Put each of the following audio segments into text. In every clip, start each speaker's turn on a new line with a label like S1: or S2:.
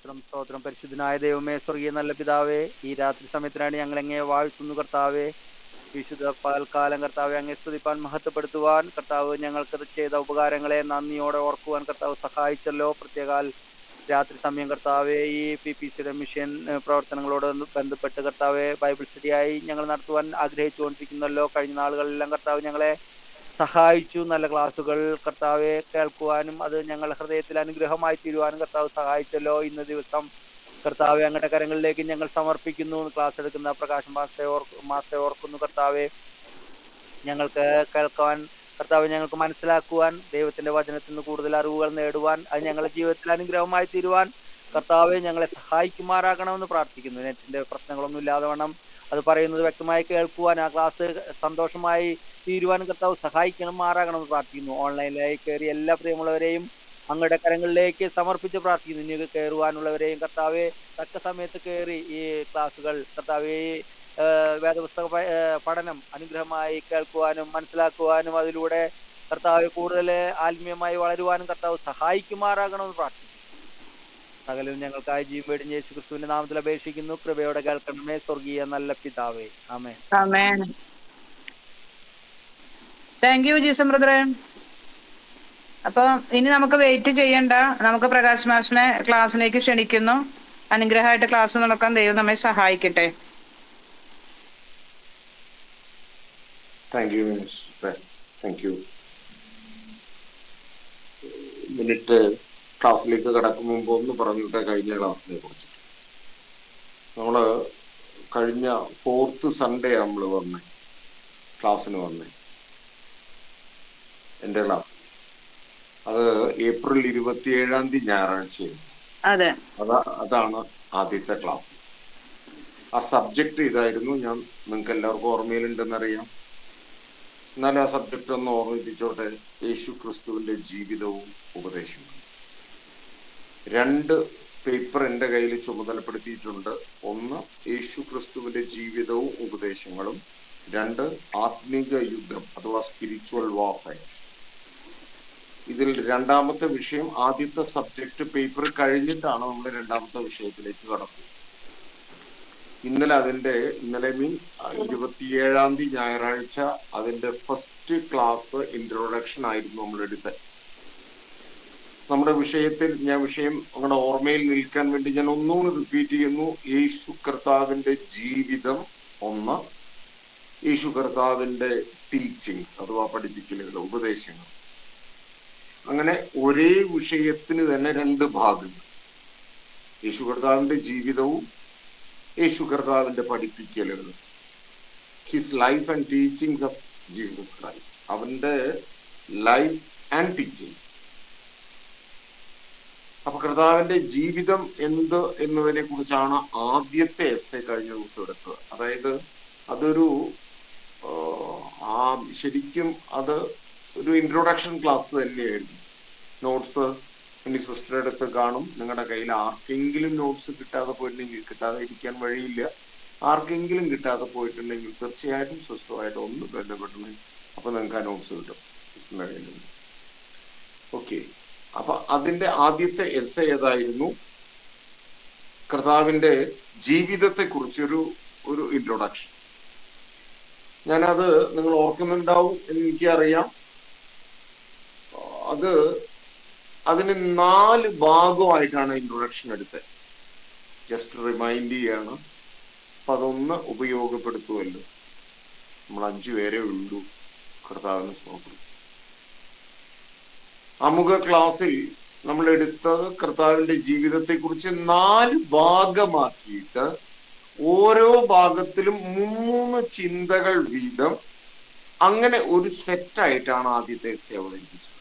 S1: സ്തോത്രം സ്തോത്രം. പരിശുദ്ധനായ ദൈവമേ, സ്വർഗീയ നല്ല പിതാവേ, ഈ രാത്രി സമയത്തിനാണ് ഞങ്ങൾ എങ്ങനെ വാഴ്ത്തുന്നു കർത്താവേ. വിശുദ്ധ പകൽക്കാലം കർത്താവെ അങ്ങേ സ്തുതിപ്പാൻ മഹത്വപ്പെടുത്തുവാൻ കർത്താവ് ഞങ്ങൾക്ക് ചെയ്ത ഉപകാരങ്ങളെ നന്ദിയോടെ ഓർക്കുവാൻ കർത്താവ് സഹായിച്ചല്ലോ. പ്രത്യേകാൽ രാത്രി സമയം കർത്താവെ ഈ PPCയുടെ മിഷൻ പ്രവർത്തനങ്ങളോട് ബന്ധപ്പെട്ട് കർത്താവെ ബൈബിൾ സ്റ്റഡിയായി ഞങ്ങൾ നടത്തുവാൻ ആഗ്രഹിച്ചുകൊണ്ടിരിക്കുന്നല്ലോ. കഴിഞ്ഞ നാളുകളിലെല്ലാം കർത്താവ് ഞങ്ങളെ സഹായിച്ചു. നല്ല ക്ലാസ്സുകൾ കർത്താവെ കേൾക്കുവാനും അത് ഞങ്ങളുടെ ഹൃദയത്തിൽ അനുഗ്രഹമായി തീരുവാനും കർത്താവ് സഹായിച്ചല്ലോ. ഇന്ന ദിവസം കർത്താവെ അങ്ങയുടെ കരങ്ങളിലേക്ക് ഞങ്ങൾ സമർപ്പിക്കുന്നു. ക്ലാസ് എടുക്കുന്ന പ്രകാശ് മാസ്റ്ററെ ഓർക്കുന്നു കർത്താവെ. ഞങ്ങൾക്ക് കേൾക്കുവാൻ കർത്താവ്, ഞങ്ങൾക്ക് മനസ്സിലാക്കുവാൻ, ദൈവത്തിന്റെ വചനത്തിൽ നിന്ന് കൂടുതൽ അറിവുകൾ നേടുവാൻ, അത് ഞങ്ങളുടെ ജീവിതത്തിൽ അനുഗ്രഹമായി തീരുവാൻ കർത്താവെ ഞങ്ങളെ സഹായിക്കുമാറാകണമെന്ന് പ്രാർത്ഥിക്കുന്നു. നെറ്റിന്റെ പ്രശ്നങ്ങളൊന്നും ഇല്ലാതെ വേണം അത് പറയുന്നത് വ്യക്തമായി കേൾക്കുവാൻ, ആ ക്ലാസ് സന്തോഷമായി തീരുവാനും കർത്താവ് സഹായിക്കണമാറാകണമെന്ന് പ്രാർത്ഥിക്കുന്നു. ഓൺലൈനിലായി കയറി എല്ലാ പ്രിയമുള്ളവരെയും അങ്ങയുടെ കരങ്ങളിലേക്ക് സമർപ്പിച്ച് പ്രാർത്ഥിക്കുന്നു. ഇനി കയറുവാനുള്ളവരെയും കർത്താവെ തക്ക സമയത്ത് കയറി ഈ ക്ലാസ്സുകൾ കർത്താവെ വേദപുസ്തക പഠനം അനുഗ്രഹമായി കേൾക്കുവാനും മനസ്സിലാക്കുവാനും അതിലൂടെ കർത്താവ് കൂടുതൽ ആത്മീയമായി വളരുവാനും കർത്താവ് സഹായിക്കുമാറാകണമെന്ന് പ്രാർത്ഥിക്കുന്നു. സകലവും ഞങ്ങൾക്കായി ജീവൻ വെടിഞ്ഞ യേശു ക്രിസ്തുവിന്റെ നാമത്തിൽ അപേക്ഷിക്കുന്നു. കൃപയോടെ കേൾക്കണമേ സ്വർഗീയ നല്ല പിതാവേ. ആമേൻ.
S2: ആമേൻ. താങ്ക് യു ജീസൺ ബ്രദറെ. അപ്പൊ ഇനി നമുക്ക് വെയിറ്റ് ചെയ്യണ്ട, നമുക്ക് പ്രകാശ് മാഷിനെ ക്ലാസ്സിലേക്ക് ക്ഷണിക്കുന്നു. അനുഗ്രഹമായിട്ട് ക്ലാസ് നടക്കാൻ ദൈവം നമ്മെ സഹായിക്കട്ടെ.
S3: Thank you minister, thank you. Minute ക്ലാസ്സിലേക്ക് കടക്കും മുമ്പ് ഒന്ന് പറഞ്ഞിട്ട് കഴിഞ്ഞ ക്ലാസ്സിനെ കുറിച്ച്. നമ്മള് കഴിഞ്ഞ 4th സൺഡേ നമ്മൾ വന്നേ ക്ലാസ്സിന് വന്നേ, എൻ്റെ ക്ലാസ്. അത് ഏപ്രിൽ 27 ഞായറാഴ്ചയാണ്.
S2: അതെ,
S3: അതാണ് ആദ്യത്തെ ക്ലാസ്. ആ സബ്ജക്റ്റ് ഇതായിരുന്നു. ഞാൻ നിങ്ങൾക്ക് എല്ലാവർക്കും ഓർമ്മയിലുണ്ടെന്നറിയാം, എന്നാലും ആ സബ്ജക്റ്റ് ഒന്ന് ഓർമ്മിപ്പിച്ചോട്ടെ. യേശു ക്രിസ്തുവിന്റെ ജീവിതവും ഉപദേശങ്ങളും. 2 പേപ്പർ എൻ്റെ കയ്യിൽ ചുമതലപ്പെടുത്തിയിട്ടുണ്ട്. 1 യേശു ക്രിസ്തുവിന്റെ ജീവിതവും ഉപദേശങ്ങളും, 2 ആത്മീക യുദ്ധം അഥവാ സ്പിരിച്വൽ വാർഫെയർ. ഇതിൽ രണ്ടാമത്തെ വിഷയം, ആദ്യത്തെ സബ്ജക്റ്റ് പേപ്പർ കഴിഞ്ഞിട്ടാണ് നമ്മൾ രണ്ടാമത്തെ വിഷയത്തിലേക്ക് കടക്കുന്നത്. ഇന്നലെ മീൻ 27 ഞായറാഴ്ച അതിന്റെ ഫസ്റ്റ് ക്ലാസ് ഇൻട്രൊഡക്ഷൻ ആയിരുന്നു നമ്മൾ എടുത്തത്. നമ്മുടെ വിഷയത്തിൽ വിഷയം നിങ്ങളുടെ ഓർമ്മയിൽ നിൽക്കാൻ വേണ്ടി ഞാൻ ഒന്നുകൂടി റിപ്പീറ്റ് ചെയ്യുന്നു. യേശു കർത്താവിന്റെ ജീവിതം 1, യേശു കർത്താവിന്റെ ടീച്ചിങ്സ് അഥവാ പഠിപ്പിക്കലുകൾ, ഉപദേശങ്ങൾ. അങ്ങനെ ഒരേ വിഷയത്തിന് തന്നെ 2 ഭാഗങ്ങൾ. യേശു കർത്താവിന്റെ ജീവിതവും യേശു കർത്താവിന്റെ പഠിപ്പിക്കലുകൾ, his life and teachings of Jesus Christ, അവന്റെ ലൈഫ് ആൻഡ് ടീച്ചിങ്സ്. അപ്പൊ കർത്താവിന്റെ ജീവിതം എന്ത് എന്നതിനെ കുറിച്ചാണ് ആദ്യത്തെ എസ്സേ കഴിഞ്ഞ ദിവസം എടുത്തത്. അതായത് അതൊരു ശരിക്കും അത് ഒരു ഇൻട്രൊഡക്ഷൻ ക്ലാസ് തന്നെയായിരുന്നു. നോട്ട്സ് ഇനി സിസ്റ്റർ അടുത്ത് കാണും. നിങ്ങളുടെ കയ്യിൽ ആർക്കെങ്കിലും നോട്ട്സ് കിട്ടാതെ പോയിട്ടുണ്ടെങ്കിൽ, കിട്ടാതെ ഇരിക്കാൻ വഴിയില്ല, ആർക്കെങ്കിലും കിട്ടാതെ പോയിട്ടുണ്ടെങ്കിൽ തീർച്ചയായിട്ടും സിസ്റ്ററുമായിട്ട് ഒന്ന് ബന്ധപ്പെടണേ. അപ്പൊ നിങ്ങൾക്ക് ആ നോട്ട്സ് കിട്ടും സിസ്റ്ററിന്റെ കയ്യിൽ. ഓക്കെ, അപ്പൊ അതിന്റെ ആദ്യത്തെ എസ്സേ ഏതായിരുന്നു? കർത്താവിന്റെ ജീവിതത്തെ കുറിച്ചൊരു ഇൻട്രൊഡക്ഷൻ. ഞാനത് നിങ്ങൾ ഓർക്കുന്നുണ്ടാവും എന്ന് എനിക്കറിയാം. അതിന് 4 ഭാഗമായിട്ടാണ് ഇൻട്രൊഡക്ഷൻ എടുത്തത്. ജസ്റ്റ് റിമൈൻഡ് ചെയ്യാണ്. അപ്പൊ അതൊന്ന് ഉപയോഗപ്പെടുത്തുമല്ലോ. നമ്മൾ 5 പേരെ ഉള്ളൂ. കർത്താവിന് സ്തോത്രം. ആമുഖ ക്ലാസ്സിൽ നമ്മൾ എടുത്തത് കർത്താവിന്റെ ജീവിതത്തെ കുറിച്ച് 4 ഭാഗമാക്കിയിട്ട് ഓരോ ഭാഗത്തിലും 3 ചിന്തകൾ വീതം, അങ്ങനെ ഒരു സെറ്റായിട്ടാണ് ആദ്യത്തെ എസ്സേ അവതരിപ്പിച്ചത്.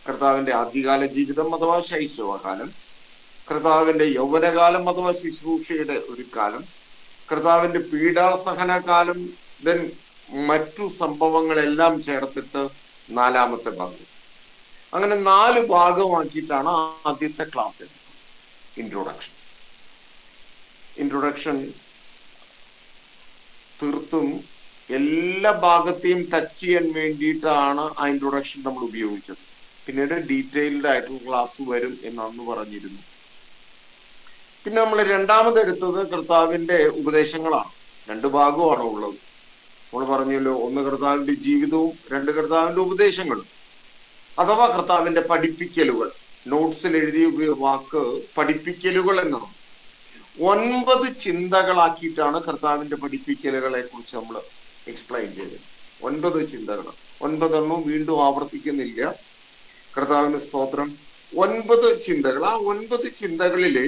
S3: കർത്താവിന്റെ ആദ്യകാല ജീവിതം അഥവാ ശൈശവകാലം, കർത്താവിന്റെ യൗവനകാലം അഥവാ ശുശ്രൂഷയുടെ ഒരു കാലം, കർത്താവിന്റെ പീഡാസഹനകാലം, ദെൻ മറ്റു സംഭവങ്ങളെല്ലാം ചേർത്തിട്ട് 4ാമത്തെ ഭാഗം. അങ്ങനെ 4 ഭാഗമാക്കിയിട്ടാണ് ആദ്യത്തെ ക്ലാസ് എടുത്തത്. ഇൻട്രൊഡക്ഷൻ തീർത്തും എല്ലാ ഭാഗത്തെയും ടച്ച് ചെയ്യാൻ വേണ്ടിയിട്ടാണ് ആ ഇൻട്രൊഡക്ഷൻ നമ്മൾ ഉപയോഗിച്ചത്. പിന്നീട് ഡീറ്റെയിൽഡ് ആയിട്ടുള്ള ക്ലാസ് വരും എന്ന് അന്ന് പറഞ്ഞിരുന്നു. പിന്നെ നമ്മൾ രണ്ടാമത് എടുത്തത് കർത്താവിന്റെ ഉപദേശങ്ങളാണ്. രണ്ട് ഭാഗമാണ് ഉള്ളത്. നമ്മൾ പറഞ്ഞല്ലോ, ഒന്ന് കർത്താവിന്റെ ജീവിതവും, രണ്ട് കർത്താവിന്റെ ഉപദേശങ്ങളും, അഥവാ കർത്താവിന്റെ പഠിപ്പിക്കലുകൾ. നോട്ട്സിൽ എഴുതിയ വാക്ക് പഠിപ്പിക്കലുകൾ എന്നാണ്. 9 ചിന്തകളാക്കിയിട്ടാണ് കർത്താവിന്റെ പഠിപ്പിക്കലുകളെ കുറിച്ച് നമ്മൾ എക്സ്പ്ലെയിൻ ചെയ്തത്. 9 ചിന്തകൾ, 9 വീണ്ടും ആവർത്തിക്കുന്നില്ല. കർത്താവിന്റെ സ്തോത്രം. 9 ചിന്തകൾ. ആ 9 ചിന്തകളില്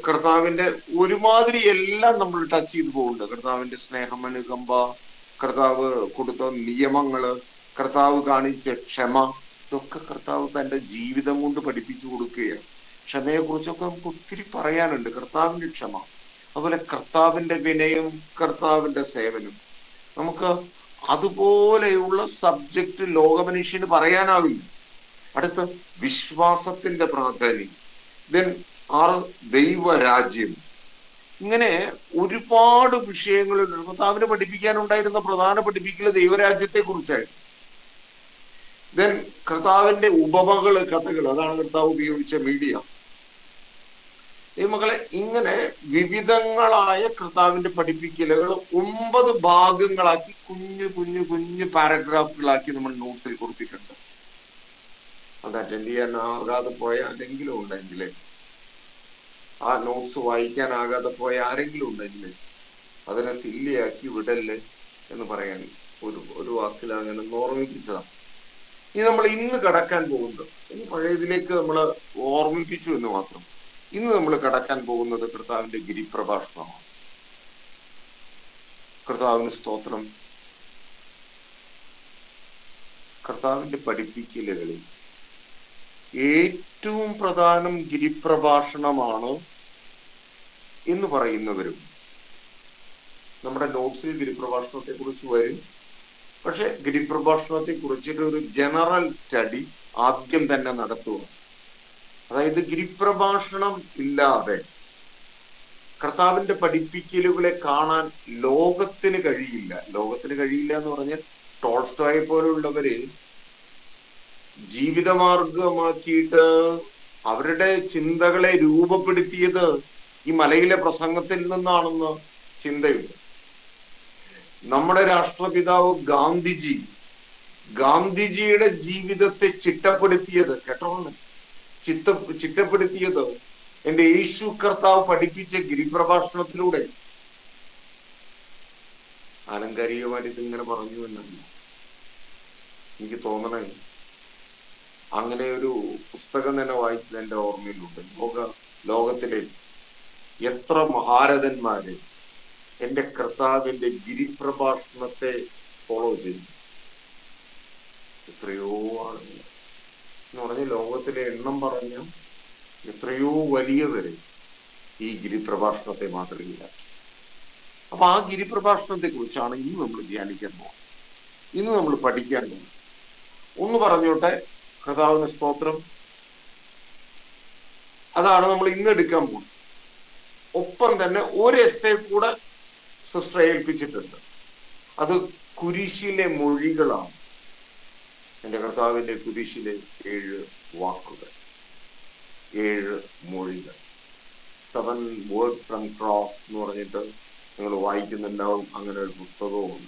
S3: കർത്താവിന്റെ ഒരുമാതിരി എല്ലാം നമ്മൾ ടച്ച് ചെയ്ത് പോകുന്നുണ്ട്. കർത്താവിന്റെ സ്നേഹം, അനുകമ്പ, കർത്താവ് കൊടുത്ത നിയമങ്ങള്, കർത്താവ് കാണിച്ച ക്ഷമ, ഇതൊക്കെ കർത്താവ് തന്റെ ജീവിതം കൊണ്ട് പഠിപ്പിച്ചു കൊടുക്കുകയാണ്. ക്ഷമയെ കുറിച്ചൊക്കെ നമുക്ക് ഒത്തിരി പറയാനുണ്ട്. കർത്താവിന്റെ ക്ഷമ, അതുപോലെ കർത്താവിന്റെ വിനയം, കർത്താവിന്റെ സേവനം. നമുക്ക് അതുപോലെയുള്ള സബ്ജക്റ്റ് ലോകമനുഷ്യന് പറയാനാവില്ല. അടുത്ത വിശ്വാസത്തിന്റെ പ്രാധാന്യം. ദെൻ 6 ദൈവരാജ്യം. ഇങ്ങനെ ഒരുപാട് വിഷയങ്ങളുണ്ട്. കർത്താവിന് പഠിപ്പിക്കാനുണ്ടായിരുന്ന പ്രധാന പഠിപ്പിക്കൽ ദൈവരാജ്യത്തെ കുറിച്ചായിരുന്നു. ദെൻ കർത്താവിന്റെ ഉപമകള്, കഥകൾ, അതാണ് കർത്താവ് ഉപയോഗിച്ച മീഡിയ. ദൈവമക്കളെ, ഇങ്ങനെ വിവിധങ്ങളായ കർത്താവിന്റെ പഠിപ്പിക്കലുകൾ 9 ഭാഗങ്ങളാക്കി കുഞ്ഞു പാരഗ്രാഫുകളാക്കി നമ്മൾ നോട്ട്സിൽ കൊടുത്തിട്ടുണ്ട്. അത് അറ്റൻഡ് ചെയ്യാൻ ആകാതെ പോയ ആരെങ്കിലും ഉണ്ടെങ്കിൽ, ആ നോട്ട്സ് വായിക്കാനാകാതെ പോയ ആരെങ്കിലും ഉണ്ടെങ്കിൽ അതിനെ സില്ലിയാക്കി വിടല്ലേ എന്ന് പറയാൻ ഒരു വാക്കിൽ അങ്ങനെ ഓർമ്മിപ്പിച്ചതാണ്. ഇനി നമ്മൾ ഇന്ന് കടക്കാൻ പോകുന്നത്, ഇനി പഴയതിലേക്ക് നമ്മൾ ഓർമ്മിപ്പിച്ചു എന്ന് മാത്രം. ഇന്ന് നമ്മൾ കടക്കാൻ പോകുന്നത് കർത്താവിന്റെ ഗിരിപ്രഭാഷണമാണ്. കർത്താവിന് സ്തോത്രം. കർത്താവിന്റെ പഠിപ്പിക്കലുകളിൽ ഏറ്റവും പ്രധാനം ഗിരിപ്രഭാഷണമാണ് എന്ന് പറയുന്നവരും. നമ്മുടെ നോട്ട്സിൽ ഗിരിപ്രഭാഷണത്തെ കുറിച്ച് വരും. പക്ഷെ ഗിരിപ്രഭാഷണത്തെ കുറിച്ചിട്ട് ഒരു ജനറൽ സ്റ്റഡി ആദ്യം തന്നെ നടത്തുക. അതായത് ഗിരിപ്രഭാഷണം ഇല്ലാതെ കർത്താവിന്റെ പഠിപ്പിക്കലുകളെ കാണാൻ ലോകത്തിന് കഴിയില്ല. ലോകത്തിന് കഴിയില്ല എന്ന് പറഞ്ഞാൽ, ടോൾസ്റ്റോയെ പോലുള്ളവര് ജീവിതമാർഗമാക്കിയിട്ട് അവരുടെ ചിന്തകളെ രൂപപ്പെടുത്തിയത് ഈ മലയിലെ പ്രസംഗത്തിൽ നിന്നാണെന്ന് ചിന്തയുണ്ട്. നമ്മുടെ രാഷ്ട്രപിതാവ് ഗാന്ധിജിയുടെ ജീവിതത്തെ ചിട്ടപ്പെടുത്തിയത്, കേട്ടോളൂ, ചിട്ടപ്പെടുത്തിയത് എന്റെ യേശു കർത്താവ് പഠിപ്പിച്ച ഗിരിപ്രഭാഷണത്തിലൂടെ. ആലങ്കാരികമായിട്ട് ഇതിങ്ങനെ പറഞ്ഞു എന്നല്ല എനിക്ക് തോന്നണേ. അങ്ങനെ ഒരു പുസ്തകം തന്നെ വായിച്ചത് എന്റെ ഓർമ്മയിലുണ്ട്. ലോകത്തിലെ എത്ര മഹാരഥന്മാര് എന്റെ കർത്താവിന്റെ ഗിരിപ്രഭാഷണത്തെ ഫോളോ ചെയ്തു. എത്രയോ ആളുകൾ എന്ന് പറഞ്ഞ ലോകത്തിലെ എണ്ണം പറഞ്ഞ എത്രയോ വലിയവര് ഈ ഗിരിപ്രഭാഷണത്തെ മാതൃകയിലാക്കി. അപ്പൊ ആ ഗിരിപ്രഭാഷണത്തെ കുറിച്ചാണ് ഇന്ന് നമ്മൾ ധ്യാനിക്കാൻ പോകുന്നത്, ഇന്ന് നമ്മൾ പഠിക്കാൻ പോകുന്നത്. ഒന്ന് പറഞ്ഞോട്ടെ, കർത്താവിന് സ്തോത്രം. അതാണ് നമ്മൾ ഇന്ന് എടുക്കാൻ പോകുന്നത്. ഒപ്പം തന്നെ ഒരു എസ്സേ കൂടെ സിസ്റ്റർ ഏൽപ്പിച്ചിട്ടുണ്ട്. അത് കുരിശിലെ മൊഴികളാണ്. എന്റെ കർത്താവിന്റെ കുരിശിലെ 7 വാക്കുകൾ, 7 മൊഴികൾ. 7 വേർഡ്സ് ഫ്രം ക്രോസ് എന്ന് പറഞ്ഞിട്ട് നിങ്ങൾ വായിക്കുന്നുണ്ടാവും. അങ്ങനെ ഒരു പുസ്തകവും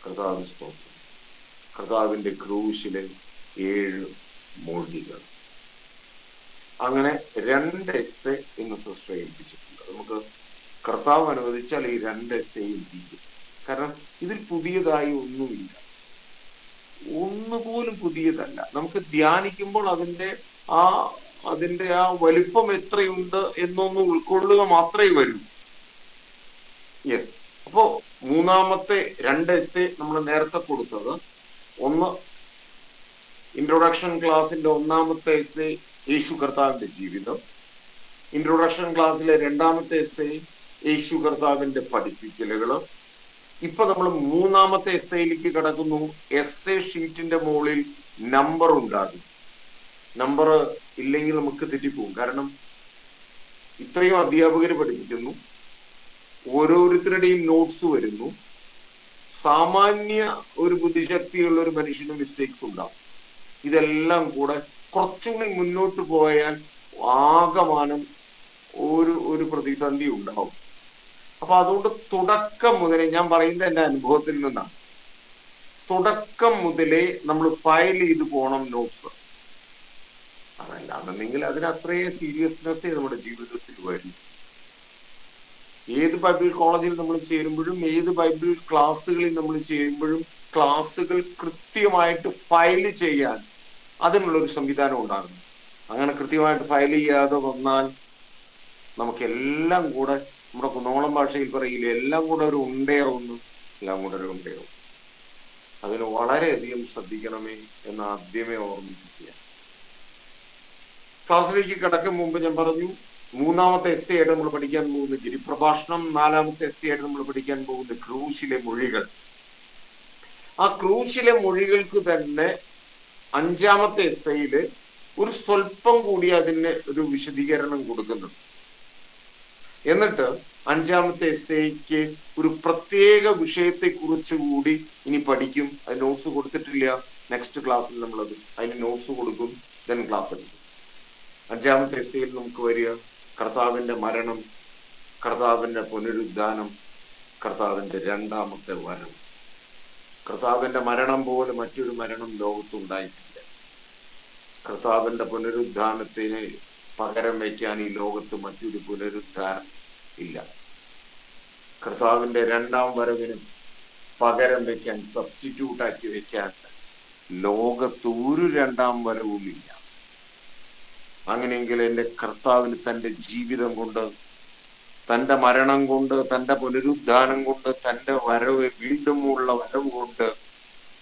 S3: കർത്താവിന് സ്തോത്രം. കർത്താവിന്റെ ക്രൂശിലെ 7 മൊഴികൾ. അങ്ങനെ 2 എസ്സേ ഇന്ന് സിസ്റ്റർ ഏൽപ്പിച്ചിട്ടുണ്ട്. നമുക്ക് കർത്താവ് അനുവദിച്ചാൽ ഈ 2 എസ്സേയും തീരും. കാരണം ഇതിൽ പുതിയതായി ഒന്നുമില്ല, ഒന്നുപോലും പുതിയതല്ല. നമുക്ക് ധ്യാനിക്കുമ്പോൾ അതിന്റെ ആ വലിപ്പം എത്രയുണ്ട് എന്നൊന്ന് ഉൾക്കൊള്ളുക മാത്രമേ വരൂ. യെസ്. അപ്പോ മൂന്നാമത്തെ 2 എസ്സേ നമ്മൾ നേരത്തെ കൊടുത്തത്, ഒന്ന് ഇൻട്രൊഡക്ഷൻ ക്ലാസിന്റെ 1ാമത്തെ എസ്സേ യേശു കർത്താവിന്റെ ജീവിതം. ഇൻട്രൊഡക്ഷൻ ക്ലാസ്സിലെ 2ാമത്തെ എസ്സേ യേശു കർത്താവിന്റെ പഠിപ്പിക്കലുകള്. ഇപ്പൊ നമ്മൾ 3ാമത്തെ എസ്സേയിലേക്ക് കിടക്കുന്നു. എസ്സേ ഷീറ്റിന്റെ മുകളിൽ നമ്പർ ഉണ്ടാകും. നമ്പർ ഇല്ലെങ്കിൽ നമുക്ക് തെറ്റിപ്പോകും. കാരണം ഇത്രയും അധ്യാപകർ പഠിപ്പിക്കുന്നു, ഓരോരുത്തരുടെയും നോട്ട്സ് വരുന്നു. സാമാന്യ ഒരു ബുദ്ധിശക്തിയുള്ള ഒരു മനുഷ്യന് മിസ്റ്റേക്സ് ഉണ്ടാവും. ഇതെല്ലാം കൂടെ കുറച്ചുകൂടി മുന്നോട്ട് പോയാൽ ആകമാനം ഒരു പ്രതിസന്ധി ഉണ്ടാവും. അപ്പൊ അതുകൊണ്ട് തുടക്കം മുതലേ, ഞാൻ പറയുന്നത് എന്റെ അനുഭവത്തിൽ നിന്നാണ്, തുടക്കം മുതലേ നമ്മൾ ഫയൽ ചെയ്ത് പോകണം നോട്ട്സ്. അതല്ലാന്നുണ്ടെങ്കിൽ അതിന് അത്രയും സീരിയസ്നെസ് നമ്മുടെ ജീവിതത്തിൽ വരും. ഏത് ബൈബിൾ കോളേജിൽ നമ്മൾ ചേരുമ്പോഴും, ഏത് ബൈബിൾ ക്ലാസ്സുകളിൽ നമ്മൾ ചേരുമ്പോഴും, ക്ലാസ്സുകൾ കൃത്യമായിട്ട് ഫയൽ ചെയ്യാൻ അതിനുള്ളൊരു സംവിധാനം ഉണ്ടാകുന്നു. അങ്ങനെ കൃത്യമായിട്ട് ഫയൽ ചെയ്യാതെ വന്നാൽ നമുക്കെല്ലാം കൂടെ, നമ്മുടെ കുന്നോളം ഭാഷയിൽ പറയില്ല, എല്ലാം കൂടെ ഒരു ഉണ്ടയാവുന്നു, എല്ലാം കൂടെ ഒരു ഉണ്ടയാവും. അതിന് വളരെയധികം ശ്രദ്ധിക്കണമേ എന്ന് ആദ്യമേ ഓർമ്മിപ്പിക്കുക. ക്ലാസ്സിലേക്ക് കിടക്കും മുമ്പ് ഞാൻ പറഞ്ഞു, 3ാമത്തെ എസ്സേ ആയിട്ട് നമ്മൾ പഠിക്കാൻ പോകുന്ന ഗിരിപ്രഭാഷണം, 4ാമത്തെ എസ്സേ ആയിട്ട് നമ്മൾ പഠിക്കാൻ പോകുന്ന ക്രൂശിലെ മൊഴികൾ. ആ ക്രൂശിലെ മൊഴികൾക്ക് തന്നെ 5ാമത്തെ എസ്സേയില് ഒരു സ്വല്പം കൂടി അതിന് ഒരു വിശദീകരണം കൊടുക്കുന്നുണ്ട്. എന്നിട്ട് 5ാമത്തെ എസ്സേക്ക് ഒരു പ്രത്യേക വിഷയത്തെ കുറിച്ച് കൂടി ഇനി പഠിക്കും. അത് നോട്ട്സ് കൊടുത്തിട്ടില്ല, നെക്സ്റ്റ് ക്ലാസ്സിൽ നമ്മളത് അതിന് നോട്ട്സ് കൊടുക്കും, ദെൻ ക്ലാസ് എടുക്കും. 5ാമത്തെ എസ്സേയിൽ നമുക്ക് വരിക കർത്താവിന്റെ മരണം, കർത്താവിന്റെ പുനരുദ്ധാനം, കർത്താവിന്റെ 2ാമത്തെ വരവ്. കർത്താവിന്റെ മരണം പോലെ മറ്റൊരു മരണം ലോകത്തുണ്ടായിട്ടില്ല. കർത്താവിന്റെ പുനരുദ്ധാനത്തിന് പകരം വയ്ക്കാൻ ഈ ലോകത്ത് മറ്റൊരു പുനരുദ്ധാനം ഇല്ല. കർത്താവിന്റെ 2ാം വരവിന് പകരം വയ്ക്കാൻ, സബ്സ്റ്റിറ്റ്യൂട്ട് ആക്കി വെക്കാൻ ലോകത്ത് ഒരു 2ാം വരവും ഇല്ല. അങ്ങനെയെങ്കിൽ എൻ്റെ കർത്താവിന് തൻ്റെ ജീവിതം കൊണ്ട്, തൻ്റെ മരണം കൊണ്ട്, തൻ്റെ പുനരുദ്ധാനം കൊണ്ട്, തൻ്റെ വരവ്, വീണ്ടുമുള്ള വരവ് കൊണ്ട്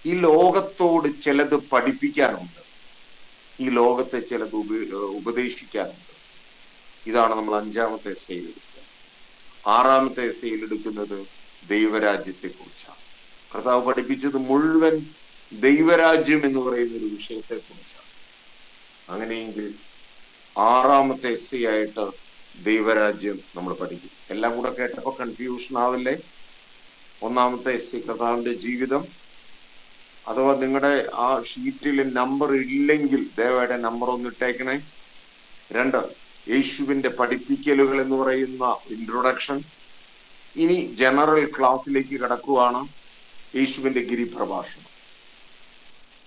S3: ഈ ലോകത്തോട് ചിലത് പഠിപ്പിക്കാനുണ്ട്, ഈ ലോകത്തെ ചിലത് ഉപദേശിക്കാനുണ്ട്. ഇതാണ് നമ്മൾ 5ാമത്തെ എസ്സേയിൽ എടുക്കുക. 6ാമത്തെ എസ്സേയിൽ എടുക്കുന്നത് ദൈവരാജ്യത്തെ കുറിച്ചാണ്. കർത്താവ് പഠിപ്പിച്ചത് മുഴുവൻ ദൈവരാജ്യം എന്ന് പറയുന്ന ഒരു വിഷയത്തെ കുറിച്ചാണ്. അങ്ങനെയെങ്കിൽ 6ാമത്തെ എസ്സേ ആയിട്ട് ദൈവരാജ്യം നമ്മൾ പഠിക്കും. എല്ലാം കൂടെ കേട്ടപ്പോൾ കൺഫ്യൂഷൻ ആവില്ലേ? 1ാമത്തെ എസ്സേ കർത്താവിന്റെ ജീവിതം. അഥവാ നിങ്ങളുടെ ആ ഷീറ്റിൽ നമ്പർ ഇല്ലെങ്കിൽ ദയവായിട്ട് നമ്പർ ഒന്ന് ഇട്ടേക്കണേ. 2, യേശുവിന്റെ പഠിപ്പിക്കലുകൾ എന്ന് പറയുന്ന ഇൻട്രൊഡക്ഷൻ. ഇനി ജനറൽ ക്ലാസ്സിലേക്ക് കിടക്കുകയാണ്, യേശുവിന്റെ ഗിരിപ്രഭാഷണം.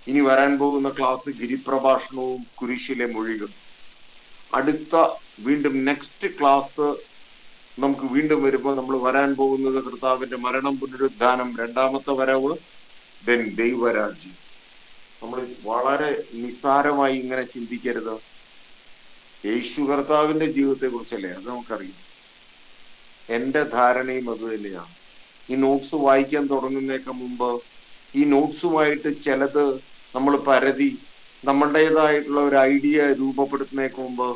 S3: ഇനി വരാൻ പോകുന്ന ക്ലാസ് ഗിരിപ്രഭാഷണവും കുരിശിലെ മൊഴികളും. അടുത്ത വീണ്ടും നെക്സ്റ്റ് ക്ലാസ് നമുക്ക് വീണ്ടും വരുമ്പോൾ നമ്മൾ വരാൻ പോകുന്നത് കർത്താവിന്റെ മരണം, പുനരുദ്ധാനം, 2ാമത്തെ വരവ്, ദെൻ ദൈവരാജ്യം. നമ്മൾ വളരെ നിസ്സാരമായി ഇങ്ങനെ ചിന്തിക്കരുത്. യേശു കർത്താവിന്റെ ജീവിതത്തെ കുറിച്ചല്ലേ, അത് നമുക്കറിയാം. എൻ്റെ ധാരണയും അത് തന്നെയാണ്. ഈ നോട്ട്സ് വായിക്കാൻ തുടങ്ങുന്നേക്ക് മുമ്പ് ഈ നോട്ട്സുമായിട്ട് ചിലത് നമ്മൾ പരതി നമ്മളുടേതായിട്ടുള്ള ഒരു ഐഡിയ രൂപപ്പെടുത്തുന്നേക്ക് മുമ്പ്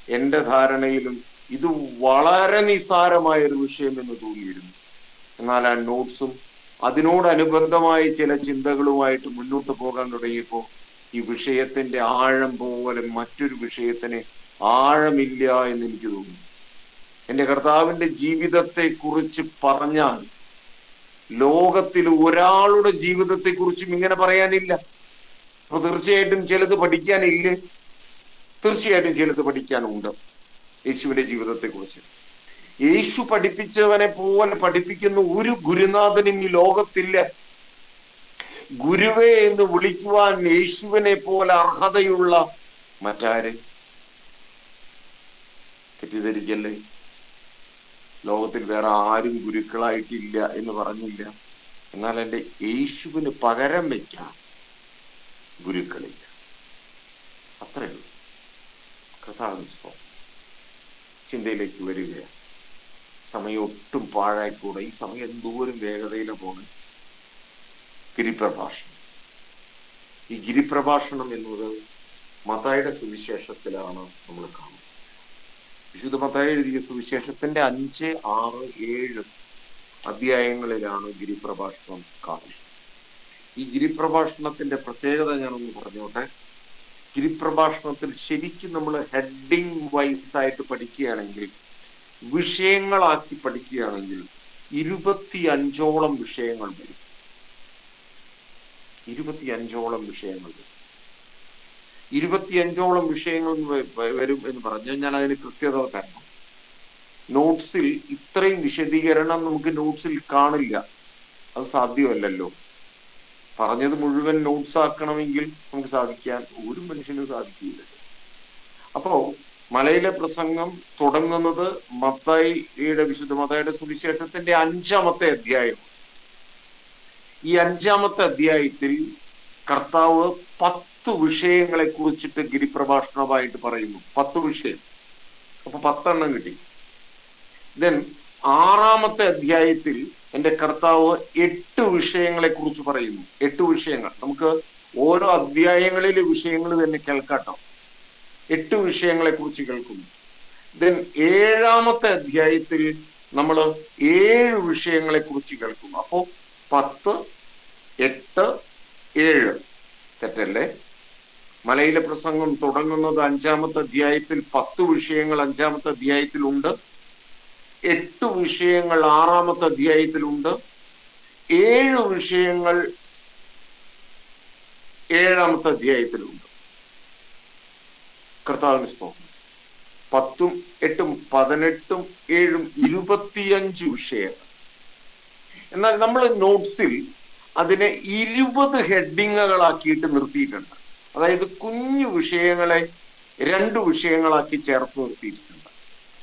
S3: എൻ്റെ ധാരണയിലും ഇത് വളരെ നിസ്സാരമായ ഒരു വിഷയം എന്ന് തോന്നിയിരുന്നു. എന്നാൽ ആ നോട്ട്സും അതിനോടനുബന്ധമായ ചില ചിന്തകളുമായിട്ട് മുന്നോട്ട് പോകാൻ തുടങ്ങിയപ്പോൾ ഈ വിഷയത്തിന്റെ ആഴം പോലെ മറ്റൊരു വിഷയത്തിന് ആഴമില്ല എന്ന് എനിക്ക് തോന്നുന്നു. എൻ്റെ കർത്താവിന്റെ ജീവിതത്തെ കുറിച്ച് പറഞ്ഞാൽ ലോകത്തിൽ ഒരാളുടെ ജീവിതത്തെ കുറിച്ചും ഇങ്ങനെ പറയാനില്ല. അപ്പൊ തീർച്ചയായിട്ടും ചിലത് പഠിക്കാനില്ലേ? തീർച്ചയായിട്ടും ചിലത് പഠിക്കാനുണ്ട് യേശുവിന്റെ ജീവിതത്തെ കുറിച്ച്. യേശു പഠിപ്പിച്ചവനെ പോലെ പഠിപ്പിക്കുന്ന ഒരു ഗുരുനാഥനും ഈ ലോകത്തില്ല. ഗുരുവേ എന്ന് വിളിക്കുവാൻ യേശുവിനെ പോലെ അർഹതയുള്ള മറ്റാര്? തെറ്റിദ്ധരിക്കല്ലേ, ലോകത്തിൽ വേറെ ആരും ഗുരുക്കളായിട്ടില്ല എന്ന് പറഞ്ഞില്ല. എന്നാൽ എൻ്റെ യേശുവിന് പകരം വയ്ക്കാൻ ഗുരുക്കളില്ല. അത്രയുള്ളൂ. കഥാവിസ്വം ചിന്തയിലേക്ക് വരികയാണ്. സമയം ഒട്ടും പാഴായിക്കൂടെ. ഈ സമയം എന്തോരം വേഗതയില പോണ്. ഗിരിപ്രഭാഷണം. ഈ ഗിരിപ്രഭാഷണം എന്നത് മത്തായിയുടെ സുവിശേഷത്തിലാണ് നമ്മൾ കാണുന്നത്. വിശുദ്ധ മത്തായി എഴുതിയ സുവിശേഷത്തിന്റെ 5, 6, 7 അധ്യായങ്ങളിലാണ് ഗിരിപ്രഭാഷണം കാണുന്നത്. ഈ ഗിരിപ്രഭാഷണത്തിന്റെ പ്രത്യേകത ഞാനൊന്ന് പറഞ്ഞോട്ടെ. ഗിരിപ്രഭാഷണത്തിൽ ശരിക്കും നമ്മൾ ഹെഡിങ് വൈസ് ആയിട്ട് പഠിക്കുകയാണെങ്കിൽ, വിഷയങ്ങളാക്കി പഠിക്കുകയാണെങ്കിൽ 25ഓളം വിഷയങ്ങൾ വരും. 25ഓളം വിഷയങ്ങൾ വരും. 25ഓളം വിഷയങ്ങൾ വരും എന്ന് പറഞ്ഞു. ഞാൻ അതിന് കൃത്യത തരണം. നോട്ട്സിൽ ഇത്രയും വിശദീകരണം നമുക്ക് നോട്ട്സിൽ കാണില്ല, അത് സാധ്യമല്ലല്ലോ. പറഞ്ഞത് മുഴുവൻ നോട്ട്സ് ആക്കണമെങ്കിൽ നമുക്ക് സാധിക്കാൻ ഒരു മനുഷ്യനും സാധിക്കില്ല. അപ്പോ മലയിലെ പ്രസംഗം തുടങ്ങുന്നത് വിശുദ്ധ മത്തായിയുടെ സുവിശേഷത്തിന്റെ 5-ാമത്തെ അധ്യായം. ഈ 5-ാമത്തെ അധ്യായത്തിൽ കർത്താവ് 10 വിഷയങ്ങളെ കുറിച്ചിട്ട് ഗിരിപ്രഭാഷണമായിട്ട് പറയുന്നു. 10 വിഷയം. അപ്പൊ 10 കിട്ടി. ദെൻ 6-ാമത്തെ അധ്യായത്തിൽ എന്റെ കർത്താവ് 8 വിഷയങ്ങളെ കുറിച്ച് പറയുന്നു. 8 വിഷയങ്ങൾ. നമുക്ക് ഓരോ അധ്യായങ്ങളിലെ വിഷയങ്ങൾ തന്നെ കേൾക്കാട്ടോ. 8 വിഷയങ്ങളെ കുറിച്ച് കേൾക്കുന്നു. ദെൻ 7-ാമത്തെ അധ്യായത്തിൽ നമ്മൾ 7 വിഷയങ്ങളെ കുറിച്ച് കേൾക്കുന്നു. അപ്പോ 10, 8, 7 തെറ്റല്ലേ? മലയിലെ പ്രസംഗം തുടങ്ങുന്നത് 5-ാമത്തെ അധ്യായത്തിൽ. 10 വിഷയങ്ങൾ 5-ാമത്തെ അധ്യായത്തിലുണ്ട്. 8 വിഷയങ്ങൾ 6-ാമത്തെ അധ്യായത്തിലുണ്ട്. 7 വിഷയങ്ങൾ 7-ാമത്തെ അധ്യായത്തിലുണ്ട്. കർത്താവിന് സ്തോത്രം. 10ഉം 8ഉം 18ഉം 7ഉം 25 വിഷയങ്ങൾ. എന്നാൽ നമ്മൾ നോട്ട്സിൽ അതിനെ 20 ഹെഡിങ്ങുകളാക്കിയിട്ട് നിർത്തിയിട്ടുണ്ട്. അതായത് കുഞ്ഞു വിഷയങ്ങളെ 2 വിഷയങ്ങളാക്കി ചേർത്ത് നിർത്തിയിട്ടുണ്ട്.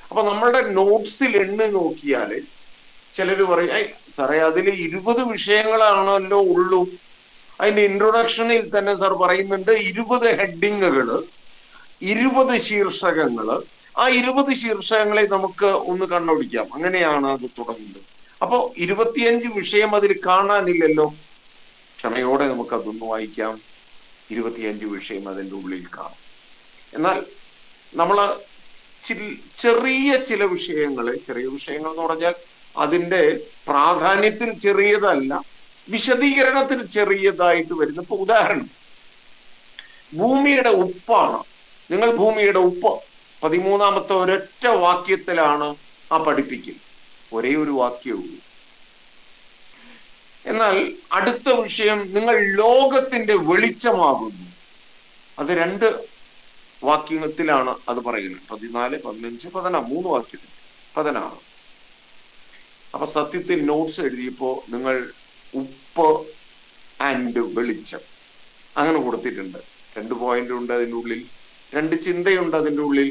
S3: അപ്പൊ നമ്മളുടെ നോട്ട്സിൽ എണ്ണി നോക്കിയാല് ചിലർ പറയും, സാറേ അതിൽ 20 വിഷയങ്ങളാണല്ലോ ഉള്ളൂ. അതിന്റെ ഇൻട്രൊഡക്ഷനിൽ തന്നെ സാർ പറയുന്നുണ്ട് 20 ഹെഡിങ്ങുകള്, 20 ശീർഷകങ്ങള്. ആ 20 ശീർഷകങ്ങളെ നമുക്ക് ഒന്ന് കണ്ണോടിക്കാം. അങ്ങനെയാണ് അത് തുടങ്ങുന്നത്. അപ്പോ 25 വിഷയം അതിൽ കാണാനില്ലല്ലോ. ക്ഷമയോടെ നമുക്കതൊന്ന് വായിക്കാം. 25 വിഷയം അതിൻ്റെ ഉള്ളിൽ കാണും. എന്നാൽ നമ്മള് ചെറിയ ചില വിഷയങ്ങൾ, ചെറിയ വിഷയങ്ങൾ എന്ന് പറഞ്ഞാൽ അതിന്റെ പ്രാധാന്യത്തിൽ ചെറിയതല്ല, വിശദീകരണത്തിൽ ചെറിയതായിട്ട് വരുന്ന. ഇപ്പൊ ഉദാഹരണം, ഭൂമിയുടെ ഉപ്പാണ്. നിങ്ങൾ ഭൂമിയുടെ ഉപ്പ് 13-ാമത്തെ ഒരൊറ്റ വാക്യത്തിലാണ് ആ പഠിപ്പിക്കൽ. ഒരേ ഒരു വാക്യമേ ഉള്ളൂ. എന്നാൽ അടുത്ത വിഷയം, നിങ്ങൾ ലോകത്തിന്റെ വെളിച്ചമാകുന്നു. അത് 2 വാക്യത്തിലാണ് അത് പറയുന്നത്. 14, 15, 16 3 വാക്യത്തിൽ 16. അപ്പൊ സത്യത്തിൽ നോട്ട്സ് എഴുതിയപ്പോ നിങ്ങൾ ഉപ്പ് ആൻഡ് വെളിച്ചം അങ്ങനെ കൊടുത്തിട്ടുണ്ട്. 2 പോയിന്റ് ഉണ്ട് അതിൻ്റെ ഉള്ളിൽ, 2 ചിന്തയുണ്ട് അതിൻ്റെ ഉള്ളിൽ.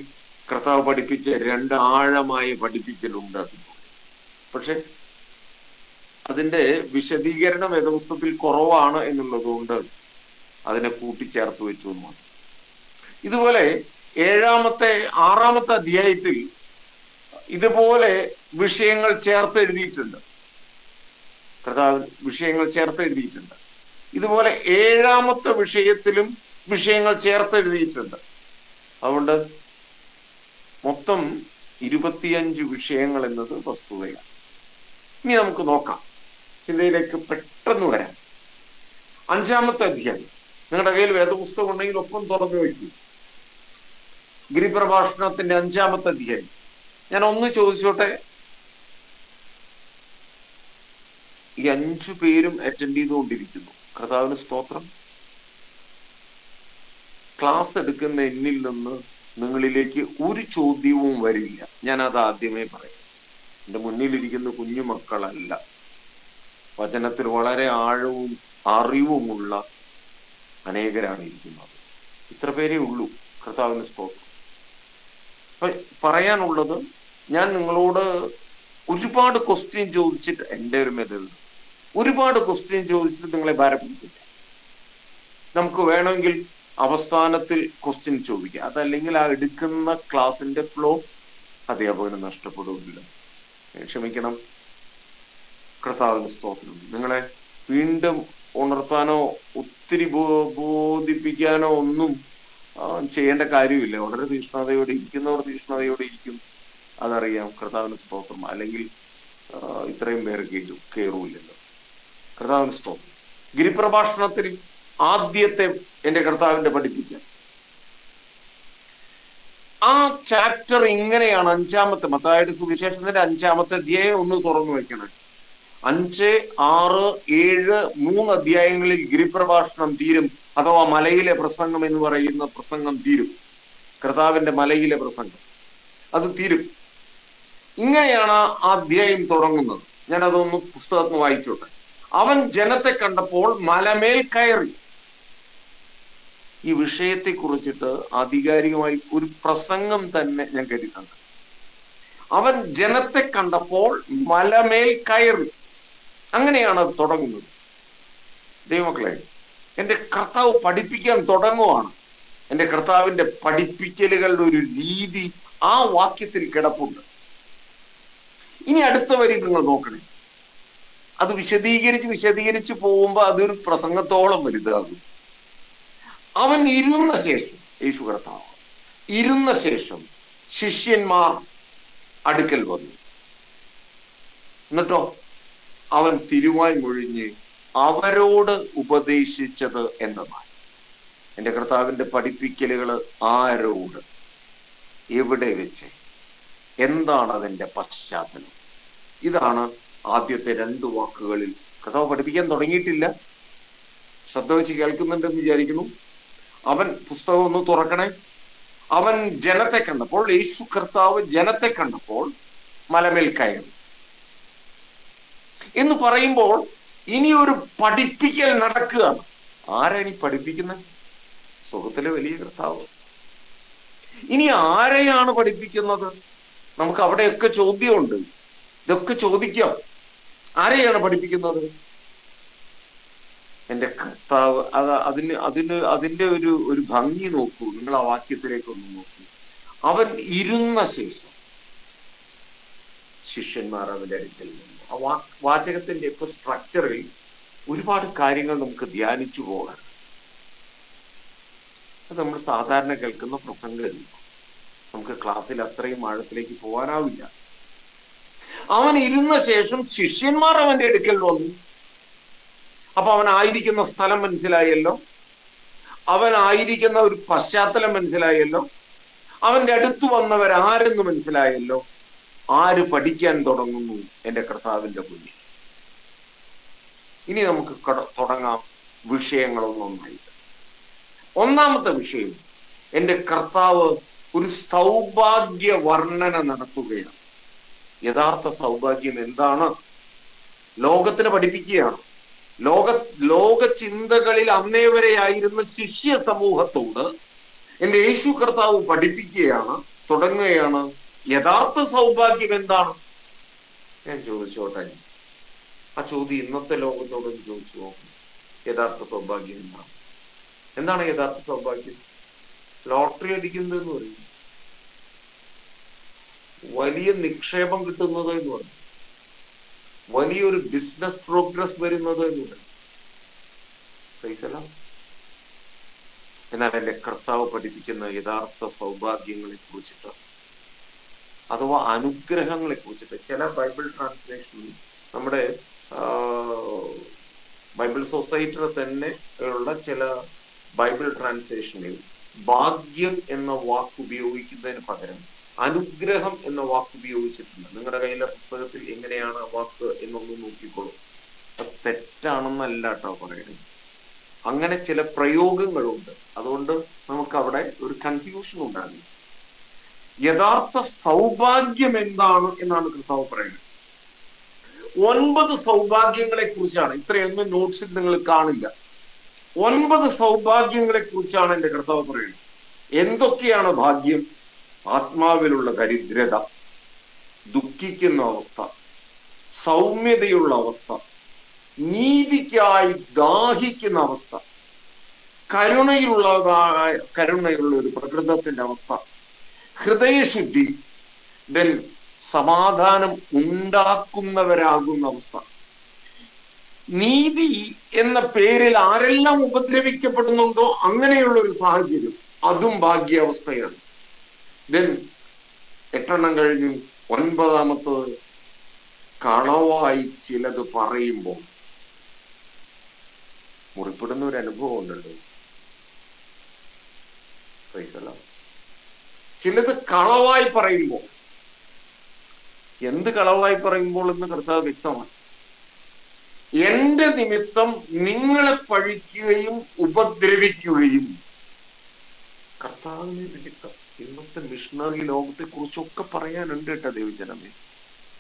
S3: കർത്താവ് പഠിപ്പിച്ച 2 ആഴമായ പഠിപ്പിക്കലുണ്ട് അതിൻ്റെ ഉള്ളിൽ. പക്ഷെ അതിന്റെ വിശദീകരണം വേദപുസ്തകത്തിൽ കുറവാണ് എന്നുള്ളത് കൊണ്ട് അതിനെ കൂട്ടിച്ചേർത്ത് വെച്ചു എന്നാണ്. ഇതുപോലെ 6-ാമത്തെ അധ്യായത്തിൽ ഇതുപോലെ വിഷയങ്ങൾ ചേർത്ത് എഴുതിയിട്ടുണ്ട്. കർത്താവ് വിഷയങ്ങൾ ചേർത്ത് എഴുതിയിട്ടുണ്ട്. ഇതുപോലെ 7-ാമത്തെ വിഷയത്തിലും വിഷയങ്ങൾ ചേർത്ത് എഴുതിയിട്ടുണ്ട്. അതുകൊണ്ട് മൊത്തം 25 വിഷയങ്ങൾ എന്നത് വസ്തുതയാണ്. ഇനി നമുക്ക് നോക്കാം, ചിന്തയിലേക്ക് പെട്ടെന്ന് വരാം. 5-ാമത്തെ അധ്യായം. നിങ്ങളുടെ കയ്യിൽ വേദപുസ്തകം ഉണ്ടെങ്കിൽ ഒപ്പം തുറന്നു വയ്ക്കൂ. ഗിരിപ്രഭാഷണത്തിന്റെ 5-ാമത്തെ അധ്യായം. ഞാൻ ഒന്ന് ചോദിച്ചോട്ടെ, ഈ 5 പേരും അറ്റൻഡ് ചെയ്തുകൊണ്ടിരിക്കുന്നു. കർത്താവിന് സ്തോത്രം. ക്ലാസ് എടുക്കുന്ന എന്നിൽ നിന്ന് നിങ്ങളിലേക്ക് ഒരു ചോദ്യവും വരില്ല. ഞാൻ അത് ആദ്യമേ പറയാം. എൻ്റെ മുന്നിലിരിക്കുന്ന കുഞ്ഞു മക്കളല്ല, വചനത്തിൽ വളരെ ആഴവും അറിവുമുള്ള അനേകരാണ് ഇരിക്കുന്നത്. ഇത്ര പേരേ ഉള്ളൂ. കർത്താവിന് സ്തോത്രം. അപ്പൊ പറയാനുള്ളത്, ഞാൻ നിങ്ങളോട് ഒരുപാട് ക്വസ്റ്റ്യൻ ചോദിച്ചിട്ട്, എൻ്റെ ഒരു മെതഡ്, ഒരുപാട് ക്വസ്റ്റ്യൻ ചോദിച്ചിട്ട് നിങ്ങളെ ഭാരപ്പെടുത്തില്ല. നമുക്ക് വേണമെങ്കിൽ അവസാനത്തിൽ ക്വസ്റ്റ്യൻ ചോദിക്കാം. അതല്ലെങ്കിൽ ആ എടുക്കുന്ന ക്ലാസിന്റെ ഫ്ലോ അധ്യാപകന് നഷ്ടപ്പെടുകയില്ല. ക്ഷമിക്കണം. കർത്താവിന് സ്തോത്രം. നിങ്ങളെ വീണ്ടും ഉണർത്താനോ ഒത്തിരി ബോധിപ്പിക്കാനോ ഒന്നും ചെയ്യേണ്ട കാര്യമില്ല. വളരെ തീഷ്ണതയോടെ ഇരിക്കുന്നവർ തീഷ്ണതയോടെ ഇരിക്കും, അതറിയാം. കർത്താവിന് സ്തോത്രം. അല്ലെങ്കിൽ ഇത്രയും പേര് കയറൂല്ലല്ലോ. കർത്താവിന് സ്തോത്രം. ഗിരിപ്രഭാഷണത്തിൽ ആദ്യത്തെ എൻ്റെ കർത്താവിന്റെ പഠിപ്പിക്കാൻ ആ ചാപ്റ്റർ ഇങ്ങനെയാണ്. 5-ാമത്തെ മത്തായിയുടെ സുവിശേഷത്തിന്റെ 5-ാമത്തെ അധ്യായം ഒന്ന് തുറന്നു വെക്കണം. 5, 6, 7, 3 അധ്യായങ്ങളിൽ ഗിരിപ്രഭാഷണം തീരും, അഥവാ മലയിലെ പ്രസംഗം എന്ന് പറയുന്ന പ്രസംഗം തീരും. കർത്താവിന്റെ മലയിലെ പ്രസംഗം അത് തീരും. ഇങ്ങനെയാണ് ആ അധ്യായം തുടങ്ങുന്നത്. ഞാൻ അതൊന്ന് പുസ്തകത്തിന് വായിച്ചോട്ടെ. അവൻ ജനത്തെ കണ്ടപ്പോൾ മലമേൽ കയറി. ഈ വിഷയത്തെ കുറിച്ചിട്ട് ആധികാരികമായി ഒരു പ്രസംഗം തന്നെ ഞാൻ കേട്ടിട്ടുണ്ട്. അവൻ ജനത്തെ കണ്ടപ്പോൾ മലമേൽ കയറി. അങ്ങനെയാണ് അത് തുടങ്ങുന്നത്. ദൈവമക്കളെ, എൻ്റെ കർത്താവ് പഠിപ്പിക്കാൻ തുടങ്ങുവാണ്. എൻ്റെ കർത്താവിന്റെ പഠിപ്പിക്കലുകളുടെ ഒരു രീതി ആ വാക്യത്തിൽ കിടപ്പുണ്ട്. ഇനി അടുത്ത വരി നിങ്ങൾ നോക്കണേ. അത് വിശദീകരിച്ച് പോകുമ്പോൾ അതൊരു പ്രസംഗത്തോളം വലുതാകും. അവൻ ഇരുന്ന ശേഷം, യേശു കർത്താവ് ഇരുന്ന ശേഷം ശിഷ്യന്മാർ അടുക്കൽ വന്നു. എന്നിട്ടോ അവൻ തിരുവായി മൊഴിഞ്ഞ് അവരോട് ഉപദേശിച്ചത് എന്നതാണ്. എൻ്റെ കർത്താവിന്റെ പഠിപ്പിക്കലുകൾ ആരോട്, എവിടെ വെച്ച്, എന്താണ് അതിൻ്റെ പശ്ചാത്തലം? ഇതാണ് ആദ്യത്തെ 2 വാക്കുകളിൽ. കർത്താവ് പഠിപ്പിക്കാൻ തുടങ്ങിയിട്ടില്ല. ശ്രദ്ധ വെച്ച് കേൾക്കുന്നുണ്ടെന്ന് വിചാരിക്കുന്നു. അവൻ പുസ്തകം ഒന്ന് തുറക്കണേ. അവൻ ജനത്തെ കണ്ടപ്പോൾ, യേശു കർത്താവ് ജനത്തെ കണ്ടപ്പോൾ മലമേൽ കയറി എന്ന് പറയുമ്പോൾ ഇനി ഒരു പഠിപ്പിക്കൽ നടക്കുകയാണ്. ആരാണ് ഈ പഠിപ്പിക്കുന്നത്? സ്വർഗ്ഗത്തിലെ വലിയ കർത്താവ്. ഇനി ആരെയാണ് പഠിപ്പിക്കുന്നത്? നമുക്ക് അവിടെയൊക്കെ ചോദ്യമുണ്ട്. ഇതൊക്കെ ചോദിക്കാം. ആരെയാണ് പഠിപ്പിക്കുന്നത്? എൻ്റെ കർത്താവ്. അതിന്റെ ഒരു ഭംഗി നോക്കൂ. നിങ്ങൾ ആ വാക്യത്തിലേക്ക് ഒന്ന് നോക്കൂ. അവൻ ഇരുന്ന ശേഷം ശിഷ്യന്മാർ അവന്റെ അടുക്കൽ നിന്നു. ആ വാചകത്തിന്റെ ഇപ്പൊ സ്ട്രക്ചറിൽ ഒരുപാട് കാര്യങ്ങൾ നമുക്ക് ധ്യാനിച്ചു പോകാൻ. അത് നമ്മൾ സാധാരണ കേൾക്കുന്ന പ്രസംഗമല്ല. നമുക്ക് ക്ലാസ്സിൽ അത്രയും ആഴത്തിലേക്ക് പോകാനാവില്ല. അവൻ ഇരുന്ന ശേഷം ശിഷ്യന്മാർ അവന്റെ അടുക്കൽ വന്നു. അപ്പൊ അവനായിരിക്കുന്ന സ്ഥലം മനസ്സിലായല്ലോ, അവനായിരിക്കുന്ന ഒരു പശ്ചാത്തലം മനസ്സിലായല്ലോ, അവന്റെ അടുത്ത് വന്നവരാരെന്ന് മനസ്സിലായല്ലോ. ആര് പഠിക്കാൻ തുടങ്ങുന്നു? എൻ്റെ കർത്താവിന്റെ മുന്നിൽ. ഇനി നമുക്ക് തുടങ്ങാം വിഷയങ്ങളൊന്നൊന്നായിട്ട്. ഒന്നാമത്തെ വിഷയം, എൻ്റെ കർത്താവ് ഒരു സൗഭാഗ്യ വർണ്ണന നടത്തുകയാണ്. യഥാർത്ഥ സൗഭാഗ്യം എന്താണ്? ലോകത്തിന് പഠിപ്പിക്കുകയാണ്. ലോക ചിന്തകളിൽ അന്നേ വരെയായിരുന്ന ശിഷ്യ സമൂഹത്തോട് എൻ്റെ യേശു കർത്താവ് പഠിപ്പിക്കുകയാണ്, തുടങ്ങുകയാണ്. യഥാർത്ഥ സൗഭാഗ്യം എന്താണ്? ഞാൻ ചോദിച്ചോട്ടെ, ആ ചോദ്യം ഇന്നത്തെ ലോകത്തോടൊന്ന് ചോദിച്ചു നോക്കും. യഥാർത്ഥ സൗഭാഗ്യം എന്താണ്? എന്താണ് യഥാർത്ഥ സൗഭാഗ്യം? ലോട്ടറി അടിക്കുന്നത് എന്ന് പറയും, വലിയ നിക്ഷേപം കിട്ടുന്നത് എന്ന് പറയും, വലിയൊരു ബിസിനസ് പ്രോഗ്രസ് വരുന്നത് എന്ന് പറയും. എന്നാൽ എൻ്റെ കർത്താവ് പഠിപ്പിക്കുന്ന യഥാർത്ഥ സൗഭാഗ്യങ്ങളെ കുറിച്ചിട്ട്, അഥവാ അനുഗ്രഹങ്ങളെ കുറിച്ചിട്ട്, ചില ബൈബിൾ ട്രാൻസ്ലേഷനിൽ, നമ്മുടെ ബൈബിൾ സൊസൈറ്റിയുടെ തന്നെ ഉള്ള ചില ബൈബിൾ ട്രാൻസ്ലേഷനിൽ ഭാഗ്യം എന്ന വാക്ക് ഉപയോഗിക്കുന്നതിന് പകരം അനുഗ്രഹം എന്ന വാക്ക് ഉപയോഗിച്ചിട്ടുണ്ട്. നിങ്ങളുടെ കയ്യിലെ പുസ്തകത്തിൽ എങ്ങനെയാണ് ആ വാക്ക് എന്നൊന്ന് നോക്കിക്കോളൂ. അത് തെറ്റാണെന്നല്ല കേട്ടോ പറയുന്നത്. അങ്ങനെ ചില പ്രയോഗങ്ങളുണ്ട്. അതുകൊണ്ട് നമുക്ക് അവിടെ ഒരു കൺഫ്യൂഷൻ ഉണ്ടാകും. യഥാർത്ഥ സൗഭാഗ്യം എന്താണ് എന്നാണ് കർത്താവ് പറയുന്നത്. 9 സൗഭാഗ്യങ്ങളെ കുറിച്ചാണ്. ഇത്രയൊന്നും നോട്ട്സിൽ നിങ്ങൾ കാണില്ല. 9 സൗഭാഗ്യങ്ങളെ കുറിച്ചാണ് എൻ്റെ കർത്താവ് പറയുന്നത്. എന്തൊക്കെയാണ് ഭാഗ്യം? ആത്മാവിലുള്ള ദരിദ്രത, ദുഃഖിക്കുന്ന അവസ്ഥ, സൗമ്യതയുള്ള അവസ്ഥ, നീതിക്കായി ദാഹിക്കുന്ന അവസ്ഥ, കരുണയുള്ള ഒരു പ്രകൃതത്തിന്റെ അവസ്ഥ, ഹൃദയശുദ്ധി, സമാധാനം ഉണ്ടാക്കുന്നവരാകുന്ന അവസ്ഥ. നീതി എന്ന പേരിൽ ആരെല്ലാം ഉപദ്രവിക്കപ്പെടുന്നുണ്ടോ അങ്ങനെയുള്ള ഒരു സാഹചര്യം, അതും ഭാഗ്യാവസ്ഥയാണ്. 8 കഴിഞ്ഞു. 9-ാമത്തത്, കളവായി ചിലത് പറയുമ്പോൾ മുറിപ്പെടുന്ന ഒരു അനുഭവം ഉണ്ടല്ലോ. ചിലത് കളവായി പറയുമ്പോൾ, എന്ത് കളവായി പറയുമ്പോൾ എന്ന് കർത്താവ് വ്യക്തമാണ്. എന്റെ നിമിത്തം നിങ്ങളെ പഴിക്കുകയും ഉപദ്രവിക്കുകയും. കർത്താവിനെ നിമിത്തം. ഇന്നത്തെ മിഷണറി ലോകത്തെ കുറിച്ചൊക്കെ പറയാനുണ്ട് കേട്ടോ ദൈവജനമേ.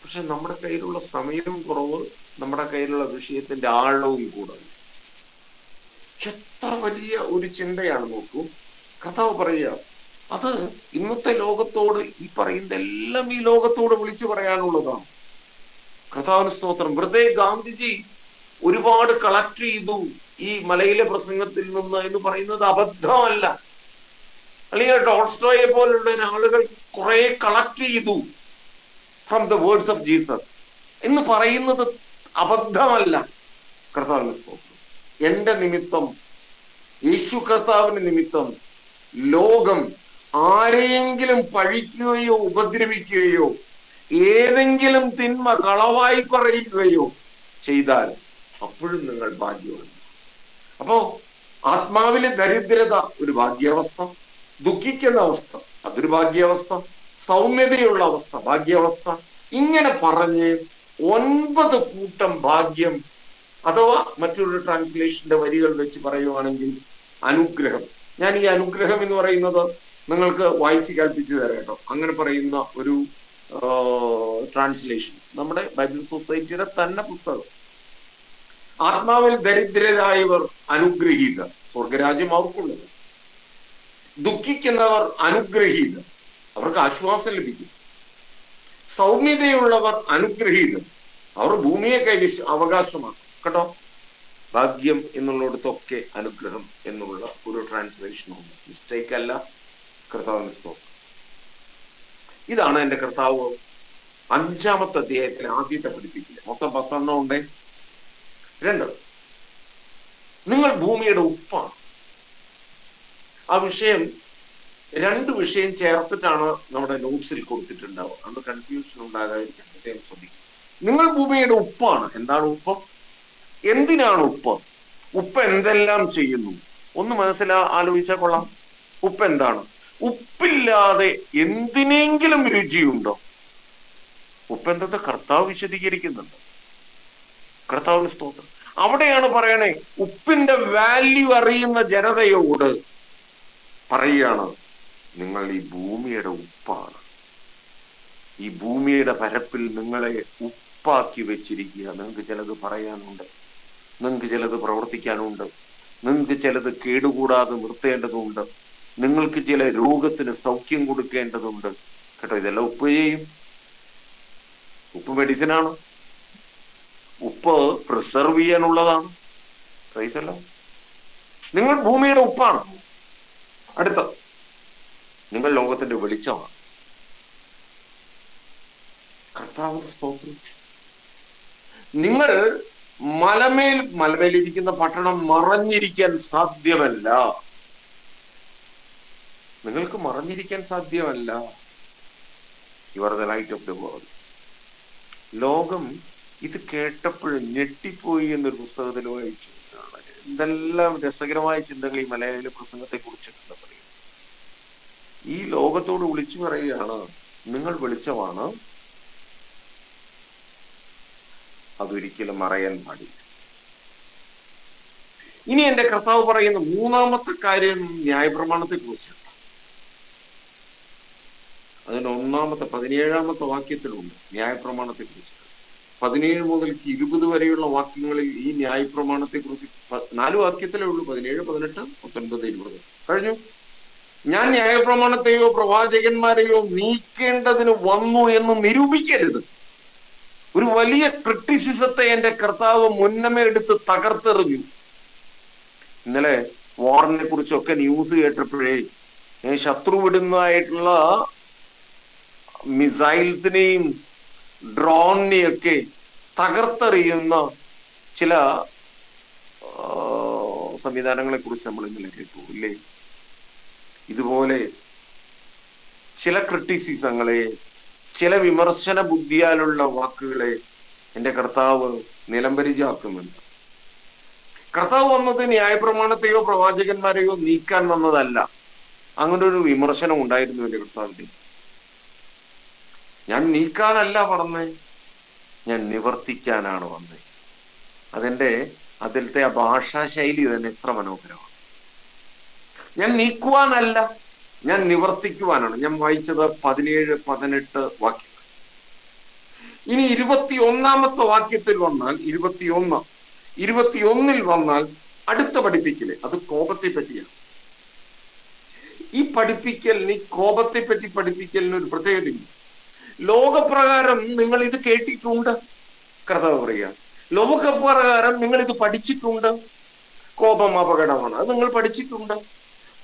S3: പക്ഷെ നമ്മുടെ കയ്യിലുള്ള സമയവും കുറവ്, നമ്മുടെ കയ്യിലുള്ള വിഷയത്തിന്റെ ആഴവും കൂടുതൽ. എത്ര വലിയ ഒരു ചിന്തയാണ് നോക്കൂ. കർത്താവ് പറയുക, അത് ഇന്നത്തെ ലോകത്തോട് ഈ പറയുന്നതെല്ലാം ഈ ലോകത്തോട് വിളിച്ചു പറയാനുള്ളതാണ്. കർത്താവിന് സ്തോത്രം. വെറുതെ ഗാന്ധിജി ഒരുപാട് കളക്ട് ചെയ്തു ഈ മലയിലെ പ്രസംഗത്തിൽ നിന്ന് എന്ന് പറയുന്നത് അബദ്ധമല്ല. അല്ലെങ്കിൽ ടോൾസ്റ്റോയെ പോലുള്ള ആളുകൾ കുറെ കളക്ട് ചെയ്തു from the words of Jesus എന്ന് പറയുന്നത് അബദ്ധമല്ല. കർത്താവിന് സ്തോത്രം. എന്റെ നിമിത്തം, യേശു കർത്താവിന്റെ നിമിത്തം ലോകം ആരെയെങ്കിലും പഴിക്കുകയോ ഉപദ്രവിക്കുകയോ ഏതെങ്കിലും തിന്മ കളവായി പറയുകയോ ചെയ്താൽ അപ്പോഴും നിങ്ങൾ ഭാഗ്യവാൻ. അപ്പോ ആത്മാവിലെ ദരിദ്രത ഒരു ഭാഗ്യാവസ്ഥ, ദുഃഖിക്കുന്ന അവസ്ഥ അതൊരു ഭാഗ്യാവസ്ഥ, സൗമ്യതയുള്ള അവസ്ഥ ഭാഗ്യാവസ്ഥ. ഇങ്ങനെ പറഞ്ഞ് 9 കൂട്ടം ഭാഗ്യം, അഥവാ മറ്റൊരു ട്രാൻസ്ലേഷന്റെ വരികൾ വെച്ച് പറയുവാണെങ്കിൽ അനുഗ്രഹം. ഞാൻ ഈ അനുഗ്രഹം എന്ന് പറയുന്നത് നിങ്ങൾക്ക് വായിച്ച് കേൾപ്പിച്ചു തരാം കേട്ടോ. അങ്ങനെ പറയുന്ന ഒരു ട്രാൻസ്ലേഷൻ നമ്മുടെ ബൈബിൾ സൊസൈറ്റിയുടെ തന്നെ പുസ്തകം. ആത്മാവിൽ ദരിദ്രരായവർ അനുഗ്രഹീത, സ്വർഗരാജ്യം അവർക്കുള്ളത്. ദുഃഖിക്കുന്നവർ അനുഗ്രഹീത, അവർക്ക് ആശ്വാസം ലഭിക്കും. സൗമ്യതയുള്ളവർ അനുഗ്രഹീതർ, അവർ ഭൂമിയെ അവകാശമാക്കും കേട്ടോ. ഭാഗ്യം എന്നുള്ളിടത്തൊക്കെ അനുഗ്രഹം എന്നുള്ള ഒരു ട്രാൻസ്ലേഷനുണ്ട്, മിസ്റ്റേക്ക് അല്ല. കർത്താവിന് സ്തോത്രം. ഇതാണ് എന്റെ കർത്താവ് 5-ാമത്തെ അധ്യായത്തിലെ ആദ്യത്തെ പഠിപ്പിക്കുക. മൊത്തം 10 ഉണ്ട്. 2, നിങ്ങൾ ഭൂമിയുടെ ഉപ്പാണ്. ആ വിഷയം 2 വിഷയം ചേർത്തിട്ടാണ് നമ്മുടെ നോട്ട്സിൽ കൊടുത്തിട്ടുണ്ടാവുക. അതുകൊണ്ട് കൺഫ്യൂഷൻ ഉണ്ടാകാതിരിക്കാൻ പ്രത്യേകം ശ്രദ്ധിക്കും. നിങ്ങൾ ഭൂമിയുടെ ഉപ്പാണ്. എന്താണ് ഉപ്പ്? എന്തിനാണ് ഉപ്പ്? ഉപ്പ് എന്തെല്ലാം ചെയ്യുന്നു? ഒന്ന് ആലോചിച്ചാൽ കൊള്ളാം. ഉപ്പ് എന്താണ്? ഉപ്പില്ലാതെ എന്തിനെങ്കിലും രുചിയുണ്ടോ? ഉപ്പ് എന്തൊക്കെ കർത്താവ് വിശദീകരിക്കുന്നുണ്ട്. കർത്താവിന് സ്തോത്രം. അവിടെയാണ് പറയണേ, ഉപ്പിന്റെ വാല്യൂ അറിയുന്ന ജനതയോട് പറയുകയാണ്, നിങ്ങൾ ഈ ഭൂമിയുടെ ഉപ്പാണ്. ഈ ഭൂമിയുടെ പരപ്പിൽ നിങ്ങളെ ഉപ്പാക്കി വെച്ചിരിക്കുക. നിങ്ങൾക്ക് ചിലത് പറയാനുണ്ട്, നിങ്ങൾക്ക് ചിലത് പ്രവർത്തിക്കാനുണ്ട്, നിങ്ങൾക്ക് ചിലത് കേടുകൂടാതെ നിർത്തേണ്ടതുണ്ട്, നിങ്ങൾക്ക് ചില രോഗത്തിന് സൗഖ്യം കൊടുക്കേണ്ടതുണ്ട് കേട്ടോ. ഇതെല്ലാം ഉപ്പ് ചെയ്യും. ഉപ്പ് മെഡിസിനാണ്. ഉപ്പ് പ്രിസർവ് ചെയ്യാനുള്ളതാണ്. പ്രൈസല്ലോ. നിങ്ങൾ ഭൂമിയുടെ ഉപ്പാണ്. അടുത്ത, നിങ്ങൾ ലോകത്തിന്റെ വെളിച്ചമാണ്. കർത്താവ് സ്തോത്രം. നിങ്ങൾ മലമേലിരിക്കുന്ന പട്ടണം മറഞ്ഞിരിക്കാൻ സാധ്യമല്ല. നിങ്ങൾക്ക് മറഞ്ഞിരിക്കാൻ സാധ്യമല്ല. You are the light of the world. ലോകം ഇത് കേട്ടപ്പോഴും ഞെട്ടിപ്പോയി എന്നൊരു പുസ്തകത്തിൽ വായിച്ചു. എന്തെല്ലാം രസകരമായ ചിന്തകൾ ഈ മലയാളിയിലെ പ്രസംഗത്തെ കുറിച്ചിട്ടുണ്ട് പറയുന്നത്. ഈ ലോകത്തോട് വിളിച്ചു പറയുകയാണ്, നിങ്ങൾ വെളിച്ചമാണ്, അതൊരിക്കലും മറയാൻ പാടില്ല. ഇനി എന്റെ കർത്താവ് പറയുന്ന 3-ാമത്തെ കാര്യം ന്യായപ്രമാണത്തെ കുറിച്ചാണ്. അതിന് 1-ാമത്തെ 17-ാമത്തെ വാക്യത്തിലുണ്ട് ന്യായപ്രമാണത്തെ കുറിച്ച്. 17 മുതൽ 20 വരെയുള്ള വാക്യങ്ങളിൽ ഈ ന്യായപ്രമാണത്തെ കുറിച്ച് 4 വാക്യത്തിലേ ഉള്ളൂ. 17, 18, 19, 20 കഴിഞ്ഞു. ഞാൻ ന്യായപ്രമാണത്തെയോ പ്രവാചകന്മാരെയോ നീക്കേണ്ടതിന് വന്നു എന്ന് നിരൂപിക്കരുത്. ഒരു വലിയ ക്രിറ്റിസിസത്തെ എന്റെ കർത്താവ് മുന്നമേ എടുത്ത് തകർത്തെറിഞ്ഞു. ഇന്നലെ വാറിനെ കുറിച്ചൊക്കെ ന്യൂസ് കേട്ടപ്പോഴേ ശത്രു വിടുന്നതായിട്ടുള്ള മിസൈൽസിനെയും ഡ്രോണിനെയൊക്കെ തകർത്തെറിയുന്ന ചില സംവിധാനങ്ങളെ കുറിച്ച് നമ്മൾ ഇന്നലെ കേട്ടു ഇല്ലേ? ഇതുപോലെ ചില ക്രിറ്റിസിസങ്ങളെ, ചില വിമർശന ബുദ്ധിയാലുള്ള വാക്കുകളെ എന്റെ കർത്താവ് നിലംപരിചാക്കുന്നുണ്ട്. കർത്താവ് വന്നത് ന്യായപ്രമാണത്തെയോ പ്രവാചകന്മാരെയോ നീക്കാൻ വന്നതല്ല. അങ്ങനെ ഒരു വിമർശനം ഉണ്ടായിരുന്നു എന്റെ കർത്താവിന്റെ. ഞാൻ നീക്കാനല്ല പറഞ്ഞേ, ഞാൻ നിവർത്തിക്കാനാണ് വന്നത്. അതിലത്തെ ആ ഭാഷാ ശൈലി തന്നെ എത്ര മനോഹരമാണ്. ഞാൻ നീക്കുവാനല്ല, ഞാൻ നിവർത്തിക്കുവാനാണ്. ഞാൻ വായിച്ചത് 17, 18 വാക്യങ്ങൾ. ഇനി 21 വാക്യത്തിൽ വന്നാൽ, 21 വന്നാൽ അടുത്ത പഠിപ്പിക്കല് അത് കോപത്തെ പറ്റിയാണ്. ഈ പഠിപ്പിക്കലിന്, കോപത്തെ പറ്റി പഠിപ്പിക്കലിന് ഒരു പ്രത്യേകതയുണ്ട്. ലോകപ്രകാരം നിങ്ങൾ ഇത് കേട്ടിട്ടുണ്ട്, കർത്താവ് പറയുക. ലോകപ്രകാരം നിങ്ങൾ ഇത് പഠിച്ചിട്ടുണ്ട്. കോപം അപകടമാണ്, അത് നിങ്ങൾ പഠിച്ചിട്ടുണ്ട്.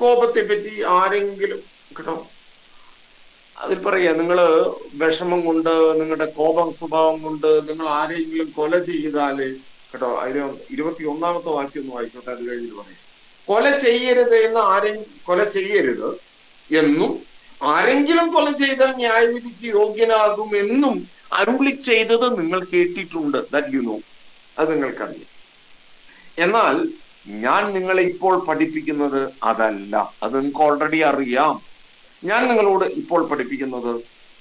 S3: കോപത്തെ പറ്റി ആരെങ്കിലും കേട്ടോ അതിൽ പറയാ, നിങ്ങള് വിഷമം കൊണ്ട്, നിങ്ങളുടെ കോപം സ്വഭാവം കൊണ്ട് നിങ്ങൾ ആരെങ്കിലും കൊല ചെയ്താല് കേട്ടോ, അതിന് 21 വാക്യം ഒന്ന് വായിച്ചോട്ടെ. അത് കഴിഞ്ഞിട്ട് പറയാം, കൊല ചെയ്യരുത് എന്ന് കൊല ചെയ്യരുത് എന്നും ആരെങ്കിലും കൊല ചെയ്താൽ ന്യായവിധിക്ക് യോഗ്യനാകും എന്നും അരുളി ചെയ്തത് നിങ്ങൾ കേട്ടിട്ടുണ്ട്. ദാറ്റ് യു നോ, അത് നിങ്ങൾക്കറിയാം. എന്നാൽ ഞാൻ നിങ്ങളെ ഇപ്പോൾ പഠിപ്പിക്കുന്നത് അതല്ല, അത് നിങ്ങൾക്ക് ഓൾറെഡി അറിയാം. ഞാൻ നിങ്ങളോട് ഇപ്പോൾ പഠിപ്പിക്കുന്നത്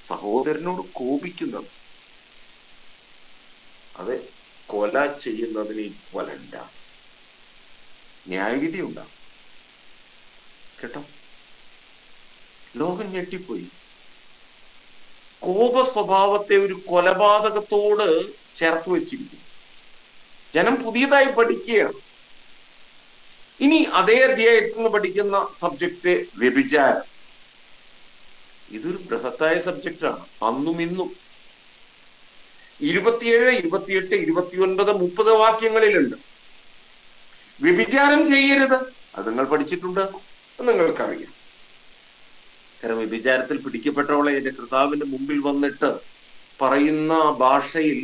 S3: സഹോദരനോട് കോപിക്കുന്നത് അത് കൊല ചെയ്യുന്നതിന് ഈക്വലല്ല. ന്യായവിധി ഉണ്ടാകും കേട്ടോ. ലോകം ഞെട്ടിപ്പോയി. കോപ സ്വഭാവത്തെ ഒരു കൊലപാതകത്തോട് ചേർത്ത് വെച്ചിരിക്കുന്നു. ജനം പുതിയതായി പഠിക്കുകയാണ്. ഇനി അതേ അധ്യായത്തിൽ നിന്ന് പഠിക്കുന്ന സബ്ജക്റ്റ് വ്യഭിചാരം. ഇതൊരു ബൃഹത്തായ സബ്ജക്റ്റാണ്, അന്നും ഇന്നും. 27, 28, 29, 30 വാക്യങ്ങളിലുണ്ട്. വ്യഭിചാരം ചെയ്യരുത്, അത് നിങ്ങൾ പഠിച്ചിട്ടുണ്ട്, നിങ്ങൾക്കറിയാം. കാരണം വ്യഭിചാരത്തിൽ പിടിക്കപ്പെട്ടവളെ എന്റെ കർത്താവിന്റെ മുമ്പിൽ വന്നിട്ട് പറയുന്ന ഭാഷയിൽ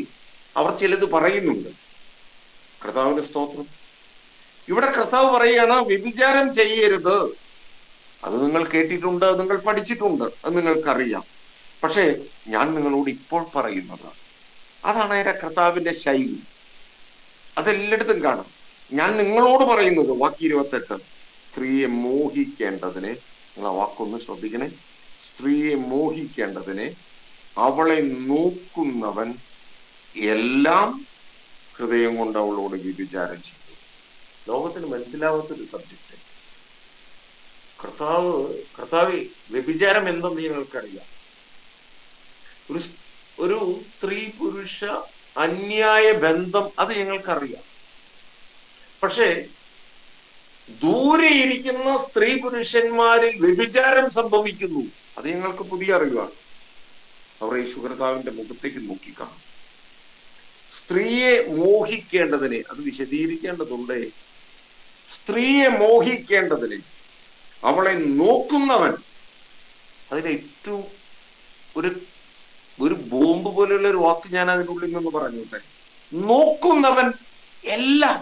S3: അവർ ചിലത് പറയുന്നുണ്ട്. കർത്താവിന്റെ സ്തോത്രം. ഇവിടെ കർത്താവ് പറയുകയാണ്, വ്യഭിചാരം ചെയ്യരുത്, അത് നിങ്ങൾ കേട്ടിട്ടുണ്ട്, അത് നിങ്ങൾ പഠിച്ചിട്ടുണ്ട്, അത് നിങ്ങൾക്കറിയാം. പക്ഷേ ഞാൻ നിങ്ങളോട് ഇപ്പോൾ പറയുന്നത്, അതാണ് അതിന്റെ കർത്താവിന്റെ ശൈലി. അതെല്ലായിടത്തും കാണാം. ഞാൻ നിങ്ങളോട് പറയുന്നത്, വാക്യം 28, സ്ത്രീയെ മോഹിക്കേണ്ടതിനെ, നിങ്ങൾ ആ വാക്കൊന്ന് ശ്രദ്ധിക്കണേ, സ്ത്രീയെ മോഹിക്കേണ്ടതിനെ അവളെ നോക്കുന്നവൻ എല്ലാം ഹൃദയം കൊണ്ട് അവളോട് വ്യഭിചാരം ചെയ്തു. ലോകത്തിന് മനസ്സിലാവാത്തൊരു സബ്ജക്റ്റ്. കർത്താവ് വ്യഭിചാരം എന്തെന്ന് ഞങ്ങൾക്കറിയാം. ഒരു സ്ത്രീ പുരുഷ അന്യായ ബന്ധം, അത് ഞങ്ങൾക്കറിയാം. പക്ഷേ ദൂരെ ഇരിക്കുന്ന സ്ത്രീ പുരുഷന്മാരിൽ വ്യഭിചാരം സംഭവിക്കുന്നു, അത് ഞങ്ങൾക്ക് പുതിയ അറിവാണ്. അവർ യേശു കർത്താവിന്റെ മുഖത്തേക്ക് നോക്കിക്കാണും. സ്ത്രീയെ മോഹിക്കേണ്ടതിനെ, അത് വിശദീകരിക്കേണ്ടതുണ്ട്. സ്ത്രീയെ മോഹിക്കേണ്ടതിനെ അവളെ നോക്കുന്നവൻ, അതിന് ഏറ്റവും ഒരു ബോംബ് പോലെയുള്ള ഒരു വാക്ക് ഞാൻ അതിനുള്ളിൽ നിന്ന് പറഞ്ഞോട്ടെ. നോക്കുന്നവൻ എല്ലാം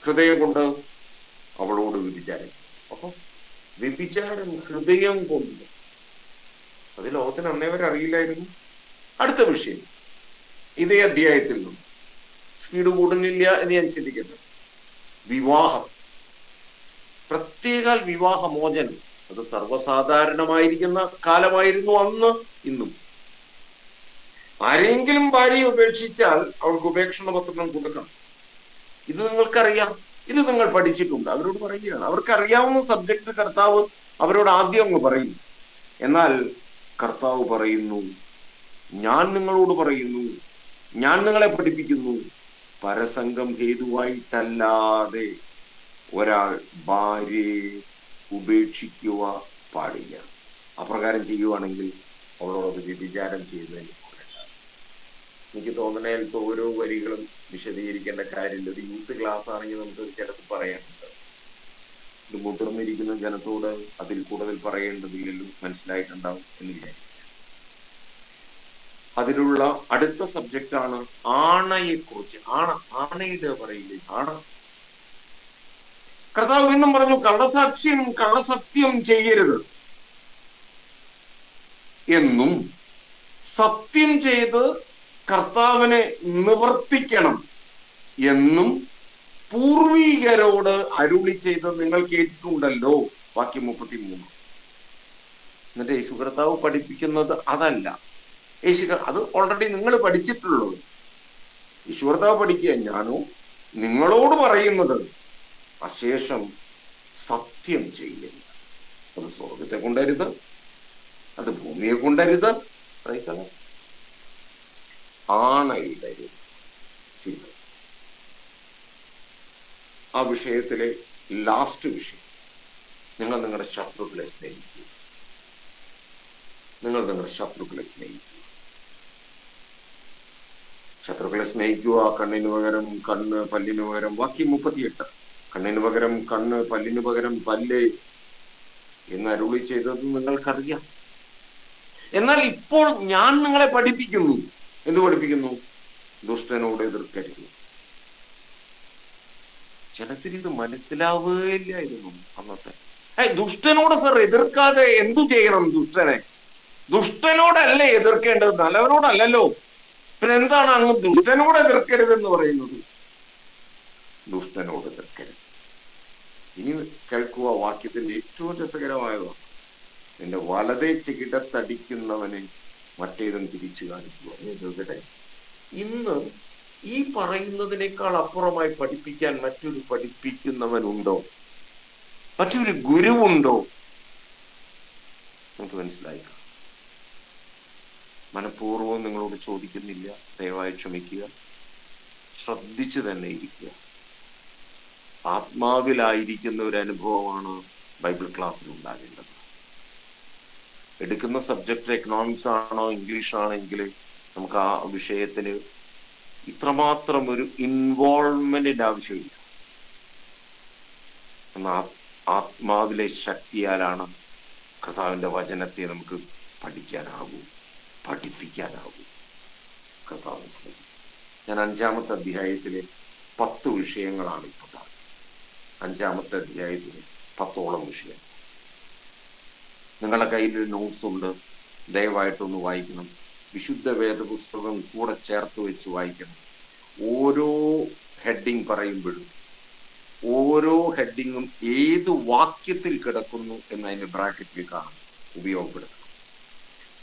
S3: ഹൃദയം കൊണ്ട് അവളോട് വ്യഭിചാരം. അപ്പൊ വ്യഭിചാരം ഹൃദയം കൊണ്ട്, അത് ലോകത്തിന് അന്നേ വരെ അറിയില്ലായിരുന്നു. അടുത്ത വിഷയം ഇതേ അധ്യായത്തിൽ നിന്നും, സ്പീഡ് കൂടുന്നില്ല എന്ന് ഞാൻ ചിന്തിക്കട്ടെ. വിവാഹം, പ്രത്യേക വിവാഹമോചനം, അത് സർവ്വസാധാരണമായിരിക്കുന്ന കാലമായിരുന്നു അന്ന്, ഇന്നും. ആരെങ്കിലും ഭാര്യയെ ഉപേക്ഷിച്ചാൽ അവൾക്ക് ഉപേക്ഷണ പത്രം കൊടുക്കണം. ഇത് നിങ്ങൾക്കറിയാം, ഇത് നിങ്ങൾ പഠിച്ചിട്ടുണ്ട്. അവരോട് പറയുകയാണ്, അവർക്ക് അറിയാവുന്ന സബ്ജക്ട് കർത്താവ് അവരോട് ആദ്യം അങ്ങ് പറയും. എന്നാൽ കർത്താവ് പറയുന്നു, ഞാൻ നിങ്ങളോട് പറയുന്നു, ഞാൻ നിങ്ങളെ പഠിപ്പിക്കുന്നു, പരസംഗം ഹേതുവായിട്ടല്ലാതെ ഒരാൾ ഭാര്യയെ ഉപേക്ഷിക്കുക പാടില്ല. അപ്രകാരം ചെയ്യുവാണെങ്കിൽ അവളോട് വ്യഭിചാരം ചെയ്യുന്നതിന് പോകണ്ട. എനിക്ക് തോന്നണേലത്തെ ഓരോ വരികളും വിശദീകരിക്കേണ്ട കാര്യമില്ല. ഒരു യൂത്ത് ക്ലാസ് ആണെങ്കിൽ നമുക്ക് ചിലത് പറയാനുണ്ട്. ഇത് മുതിർന്നിരിക്കുന്ന ജനത്തോട് അതിൽ കൂടുതൽ പറയേണ്ടതില്ലല്ലോ, മനസ്സിലായിട്ടുണ്ടാവും എന്ന് വിചാരിക്കും. അതിലുള്ള അടുത്ത സബ്ജക്റ്റാണ് ആണയെ കുറിച്ച്. ആണയുടെ പറയില്ലേ, ആണ. കർത്താവ് വീണ്ടും പറഞ്ഞു, കള്ളസത്യം ചെയ്യരുത് എന്നും സത്യം ചെയ്ത് കർത്താവിനെ നിവർത്തിക്കണം എന്നും പൂർവീകരോട് അരുളി ചെയ്ത് നിങ്ങൾ കേട്ടിട്ടുണ്ടല്ലോ. വാക്യം 33. എന്നിട്ട് യേശു കർത്താവ് പഠിപ്പിക്കുന്നത് അതല്ല. അത് ഓൾറെഡി നിങ്ങൾ പഠിച്ചിട്ടുള്ളത്. ഈശ്വരത പഠിക്കുക. ഞാനോ നിങ്ങളോട് പറയുന്നത് അശേഷം സത്യം ചെയ്യുക. അത് സ്വർഗത്തെ കൊണ്ടരുത്, അത് ഭൂമിയെ കൊണ്ടരുത്, ആണയിടരുത്. ആ വിഷയത്തിലെ ലാസ്റ്റ് വിഷയം, നിങ്ങൾ നിങ്ങളുടെ ശത്രുക്കളെ സ്നേഹിക്കുക. നിങ്ങൾ നിങ്ങളുടെ ശത്രുക്കളെ സ്നേഹിക്കുക. ശത്രുക്കളെ സ്നേഹിക്കുക. കണ്ണിന് പകരം കണ്ണ്, പല്ലിന് പകരം, വാക്യം 38, കണ്ണിന് പകരം കണ്ണ്, പല്ലിന് പകരം പല്ല് എന്ന് അരുളി ചെയ്തത് നിങ്ങൾക്കറിയാം. എന്നാൽ ഇപ്പോൾ ഞാൻ നിങ്ങളെ പഠിപ്പിക്കുന്നു. എന്ത് പഠിപ്പിക്കുന്നു? ദുഷ്ടനോട് എതിർക്കരുത്. ജനത്തിന് ഇത് മനസ്സിലാവുകയില്ലായിരുന്നു അന്നത്തെ. ദുഷ്ടനോട് സർ എതിർക്കാതെ എന്തു ചെയ്യണം? ദുഷ്ടനോടല്ലേ എതിർക്കേണ്ടത്, നല്ലവനോടല്ലല്ലോ. പിന്നെ എന്താണ് അങ്ങ് ദുഷ്ടനോട് എതിർക്കരുതെന്ന് പറയുന്നത്? ദുഷ്ടനോട് എതിർക്കരുത്. ഇനി കേൾക്കുക വാക്യത്തിന്റെ ഏറ്റവും രസകരമായതാണ്. നിന്റെ വലതേ ചികിടത്തടിക്കുന്നവനെ മറ്റേതും തിരിച്ചു കാണിക്കുക. ഇന്ന് ഈ പറയുന്നതിനേക്കാൾ അപ്പുറമായി പഠിപ്പിക്കാൻ മറ്റൊരു പഠിപ്പിക്കുന്നവനുണ്ടോ? മറ്റൊരു ഗുരുവുണ്ടോ? നമുക്ക് മനസ്സിലായില്ല. മനഃപൂർവ്വം നിങ്ങളോട് ചോദിക്കുന്നില്ല, ദയവായി ക്ഷമിക്കുക. ശ്രദ്ധിച്ചു തന്നെ ഇരിക്കുക. ആത്മാവിലായിരിക്കുന്ന ഒരു അനുഭവമാണ് ബൈബിൾ ക്ലാസ്സിൽ ഉണ്ടാകേണ്ടത്. എടുക്കുന്ന സബ്ജക്റ്റ് എക്കണോമിക്സ് ആണോ ഇംഗ്ലീഷ് ആണെങ്കിൽ നമുക്ക് ആ വിഷയത്തിന് ഇത്രമാത്രം ഒരു ഇൻവോൾവ്മെന്റിന്റെ ആവശ്യമില്ല. എന്നാൽ ആത്മാവിലെ ശക്തിയാലാണ് കർത്താവിന്റെ വചനത്തെ നമുക്ക് പഠിക്കാനാകൂ, പഠിപ്പിക്കാനാകൂ. കർത്താവ്, ഞാൻ 5-ാമത്തെ അധ്യായത്തിലെ 10 വിഷയങ്ങളാണ് ഇപ്പോൾ. 5-ാമത്തെ അധ്യായത്തിലെ 10ഓളം വിഷയം. നിങ്ങളുടെ കയ്യിൽ ഒരു നോട്ട്സ് ഉണ്ട്, ദയവായിട്ടൊന്ന് വായിക്കണം. വിശുദ്ധ വേദപുസ്തകം കൂടെ ചേർത്ത് വെച്ച് വായിക്കണം. ഓരോ ഹെഡിങ് പറയുമ്പോഴും ഓരോ ഹെഡിങ്ങും ഏത് വാക്യത്തിൽ കിടക്കുന്നു എന്നതിന്റെ ബ്രാക്കറ്റിൽ കാണാൻ ഉപയോഗപ്പെടുത്തണം.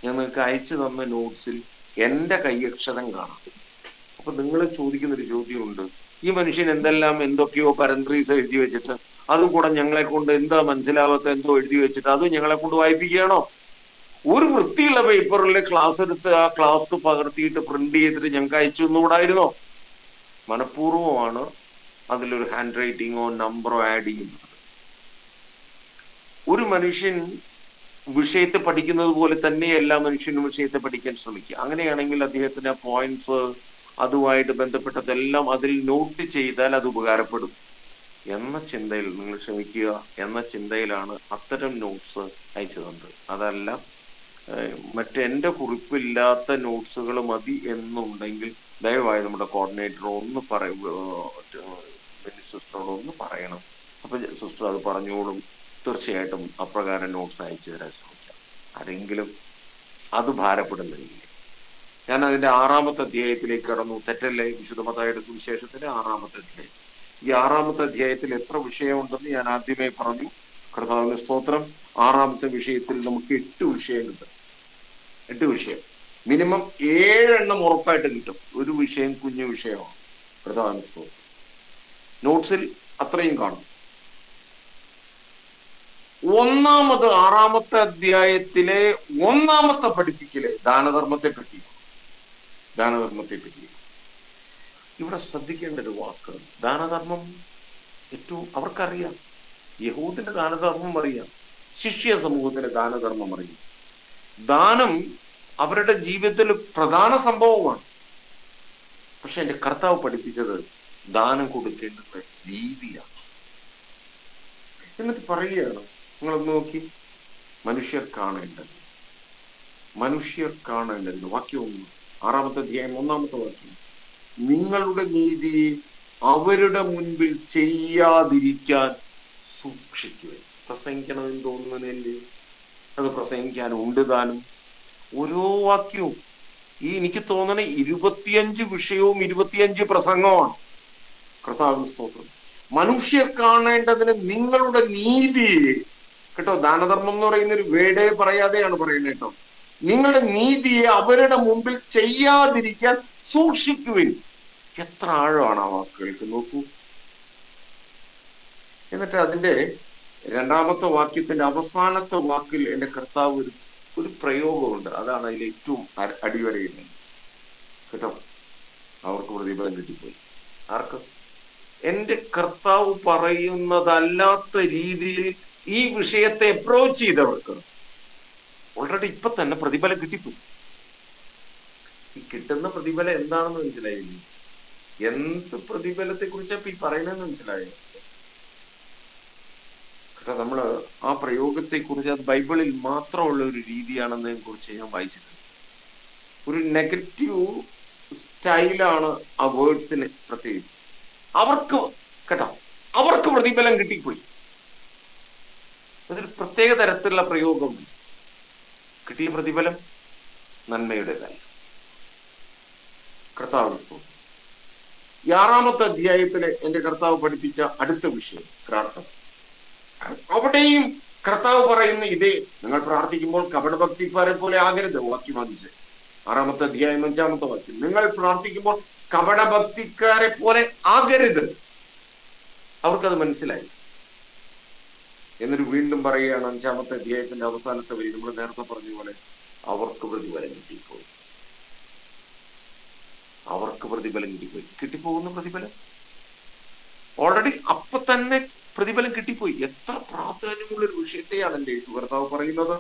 S3: ഞാൻ നിങ്ങൾക്ക് അയച്ചു തന്ന നോട്ട്സിൽ എൻ്റെ കൈയക്ഷരം കാണാം. അപ്പൊ നിങ്ങൾ ചോദിക്കുന്നൊരു ചോദ്യമുണ്ട്, ഈ മനുഷ്യൻ എന്തൊക്കെയോ പരന്ത്രീസ് എഴുതി വെച്ചിട്ട് അതും കൂടെ ഞങ്ങളെ കൊണ്ട് എന്താ മനസ്സിലാവാത്ത എന്തോ എഴുതി വെച്ചിട്ട് അതും ഞങ്ങളെ കൊണ്ട് വായിപ്പിക്കുകയാണോ? ഒരു വൃത്തിയുള്ള പേപ്പറിൽ ക്ലാസ് എടുത്ത് ആ ക്ലാസ് പകർത്തിയിട്ട് പ്രിന്റ് ചെയ്തിട്ട് ഞങ്ങൾക്ക് അയച്ചു തന്നുകൂടായിരുന്നോ? മനഃപൂർവ്വമാണ് അതിലൊരു ഹാൻഡ് റൈറ്റിങ്ങോ നമ്പറോ ആഡ് ചെയ്യുന്നത്. ഒരു മനുഷ്യൻ വിഷയത്തെ പഠിക്കുന്നത് പോലെ തന്നെ എല്ലാ മനുഷ്യനും വിഷയത്തെ പഠിക്കാൻ ശ്രമിക്കുക. അങ്ങനെയാണെങ്കിൽ അദ്ദേഹത്തിന്റെ പോയിന്റ്സ് അതുമായിട്ട് ബന്ധപ്പെട്ടതെല്ലാം അതിൽ നോട്ട് ചെയ്താൽ അത് ഉപകാരപ്പെടും എന്ന ചിന്തയിൽ, നിങ്ങൾ ക്ഷമിക്കുക, എന്ന ചിന്തയിലാണ് അത്തരം നോട്ട്സ് അയച്ചു തന്നത്. അതല്ല എൻ്റെ കുറിപ്പില്ലാത്ത നോട്ട്സുകൾ മതി എന്നുണ്ടെങ്കിൽ ദയവായി നമ്മുടെ കോർഡിനേറ്ററോ ഒന്ന് സിസ്റ്ററോട് ഒന്ന് പറയണം. അപ്പൊ സിസ്റ്റർ അത് പറഞ്ഞോളും. തീർച്ചയായിട്ടും അപ്രകാരം നോട്ട്സ് അയച്ചു തരാൻ ശ്രമിക്കാം. ആരെങ്കിലും അത് ഭാരപ്പെടുന്നില്ല. ഞാൻ അതിന്റെ 6-ാമത്തെ അധ്യായത്തിലേക്ക് കടന്നു. തെറ്റല്ലേ? വിശുദ്ധ മത്തായിയുടെ സുവിശേഷത്തിന്റെ 6-ാമത്തെ അധ്യായം. ഈ 6-ാമത്തെ അധ്യായത്തിൽ എത്ര വിഷയമുണ്ടെന്ന് ഞാൻ ആദ്യമേ പറഞ്ഞു. കർത്താവിന്റെ സ്തോത്രം. 6-ാമത്തെ വിഷയത്തിൽ നമുക്ക് 8 വിഷയമുണ്ട്. 8 വിഷയം, മിനിമം 7 എണ്ണം ഉറപ്പായിട്ട് കിട്ടും. ഒരു വിഷയം കുഞ്ഞു വിഷയമാണ്. കർത്താവിന്റെ സ്തോത്രം. നോട്ട്സിൽ അത്രയും കാണും. 6-ാമത്തെ അധ്യായത്തിലെ 1-ാമത്തെ പഠിപ്പിക്കല് ദാനധർമ്മത്തെ പറ്റി. ഇവിടെ ശ്രദ്ധിക്കേണ്ട ഒരു വാക്ക്, ദാനധർമ്മം ഏറ്റവും അവർക്കറിയാം. യഹൂദിന്റെ ദാനധർമ്മം അറിയാം, ശിഷ്യ സമൂഹത്തിന്റെ ദാനധർമ്മം അറിയാം. ദാനം അവരുടെ ജീവിതത്തിൽ പ്രധാന സംഭവമാണ്. പക്ഷെ എൻ്റെ കർത്താവ് പഠിപ്പിച്ചത് ദാനം കൊടുക്കേണ്ട രീതിയാണ്. എന്നിട്ട് പറയുകയാണ്, നിങ്ങളൊന്ന് നോക്കി, മനുഷ്യർ കാണേണ്ടത് വാക്യം 1, 6-ാമത്തെ അധ്യായം 1-ാമത്തെ വാക്യം, നിങ്ങളുടെ നീതി അവരുടെ മുൻപിൽ ചെയ്യാതിരിക്കാൻ സൂക്ഷിക്കുക. പ്രസംഗിക്കണമെന്ന് തോന്നുന്നതിൻ്റെ അത് പ്രസംഗിക്കാൻ ഉണ്ട് താനും. ഓരോ വാക്യവും എനിക്ക് തോന്നണ 25 വിഷയവും 25 പ്രസംഗമാണ്. കർത്താവിന്റെ സ്തോത്രം. മനുഷ്യർ കാണേണ്ടതിന് നിങ്ങളുടെ നീതിയെ, കേട്ടോ, ദാനധർമ്മം എന്ന് പറയുന്ന ഒരു വേടേ പറയാതെയാണ് പറയുന്നത് കേട്ടോ. നിങ്ങളുടെ നീതിയെ അവരുടെ മുമ്പിൽ ചെയ്യാതിരിക്കാൻ സൂക്ഷിക്കുവിൻ. എത്ര ആഴമാണ് ആ വാക്കുകൾക്ക് നോക്കൂ. എന്നിട്ട് അതിന്റെ രണ്ടാമത്തെ വാക്യത്തിന്റെ അവസാനത്തെ വാക്കിൽ എന്റെ കർത്താവ് ഒരു പ്രയോഗമുണ്ട്. അതാണ് അതിൽ ഏറ്റവും അടിവരയിടുന്നത് കേട്ടോ. അവർക്ക് പ്രതിഫലം കിട്ടിപ്പോയി. ആർക്ക്? എന്റെ കർത്താവ് പറയുന്നതല്ലാത്ത രീതിയിൽ ഈ വിഷയത്തെ അപ്രോച്ച് ചെയ്തവർക്ക് ഓൾറെഡി ഇപ്പൊ തന്നെ പ്രതിഫലം കിട്ടിപ്പോയി. ഈ കിട്ടുന്ന പ്രതിഫലം എന്താണെന്ന് മനസ്സിലായില്ലേ? എന്ത് പ്രതിഫലത്തെ കുറിച്ചാണ് ഈ പറയുന്നതെന്ന് മനസ്സിലായോ? കേട്ടോ, നമ്മള് ആ പ്രയോഗത്തെ കുറിച്ച് അത് ബൈബിളിൽ മാത്രമുള്ള ഒരു രീതിയാണെന്നതിനെ കുറിച്ച് ഞാൻ വായിച്ചിട്ടുണ്ട്. ഒരു നെഗറ്റീവ് സ്റ്റൈലാണ് ആ വേർഡ്സിന് പ്രത്യേകിച്ച്. അവർക്ക് കേട്ടോ, അവർക്ക് പ്രതിഫലം കിട്ടിപ്പോയി. അതൊരു പ്രത്യേക തരത്തിലുള്ള പ്രയോഗം. കിട്ടിയ പ്രതിഫലം നന്മയുടേതല്ല. കർത്താവ് ഈ 6-ാമത്തെ അധ്യായത്തില് എന്റെ കർത്താവ് പഠിപ്പിച്ച അടുത്ത വിഷയം പ്രാർത്ഥന. അവിടെയും കർത്താവ് പറയുന്ന ഇതേ, നിങ്ങൾ പ്രാർത്ഥിക്കുമ്പോൾ കപടഭക്തിക്കാരെ പോലെ ആകരുത്. വാക്യം 5, 6-ാമത്തെ അധ്യായം 5-ാമത്തെ വാക്യം. നിങ്ങൾ പ്രാർത്ഥിക്കുമ്പോൾ കപടഭക്തിക്കാരെ പോലെ ആകരുത്. അവർക്കത് മനസ്സിലായി. എന്നിട്ട് വീണ്ടും പറയുകയാണ് 5-ാമത്തെ അധ്യായത്തിന്റെ അവസാനത്തെ വരി, നമ്മൾ നേരത്തെ പറഞ്ഞ പോലെ അവർക്ക് പ്രതിഫലം കിട്ടിപ്പോയി. അവർക്ക് പ്രതിഫലം കിട്ടിപ്പോയി. കിട്ടിപ്പോകുന്ന പ്രതിഫലം ഓൾറെഡി അപ്പൊ തന്നെ പ്രതിഫലം കിട്ടിപ്പോയി. എത്ര പ്രാധാന്യമുള്ള ഒരു വിഷയത്തെയാണ് എന്റെ യേശു കർത്താവ് പറയുന്നത്.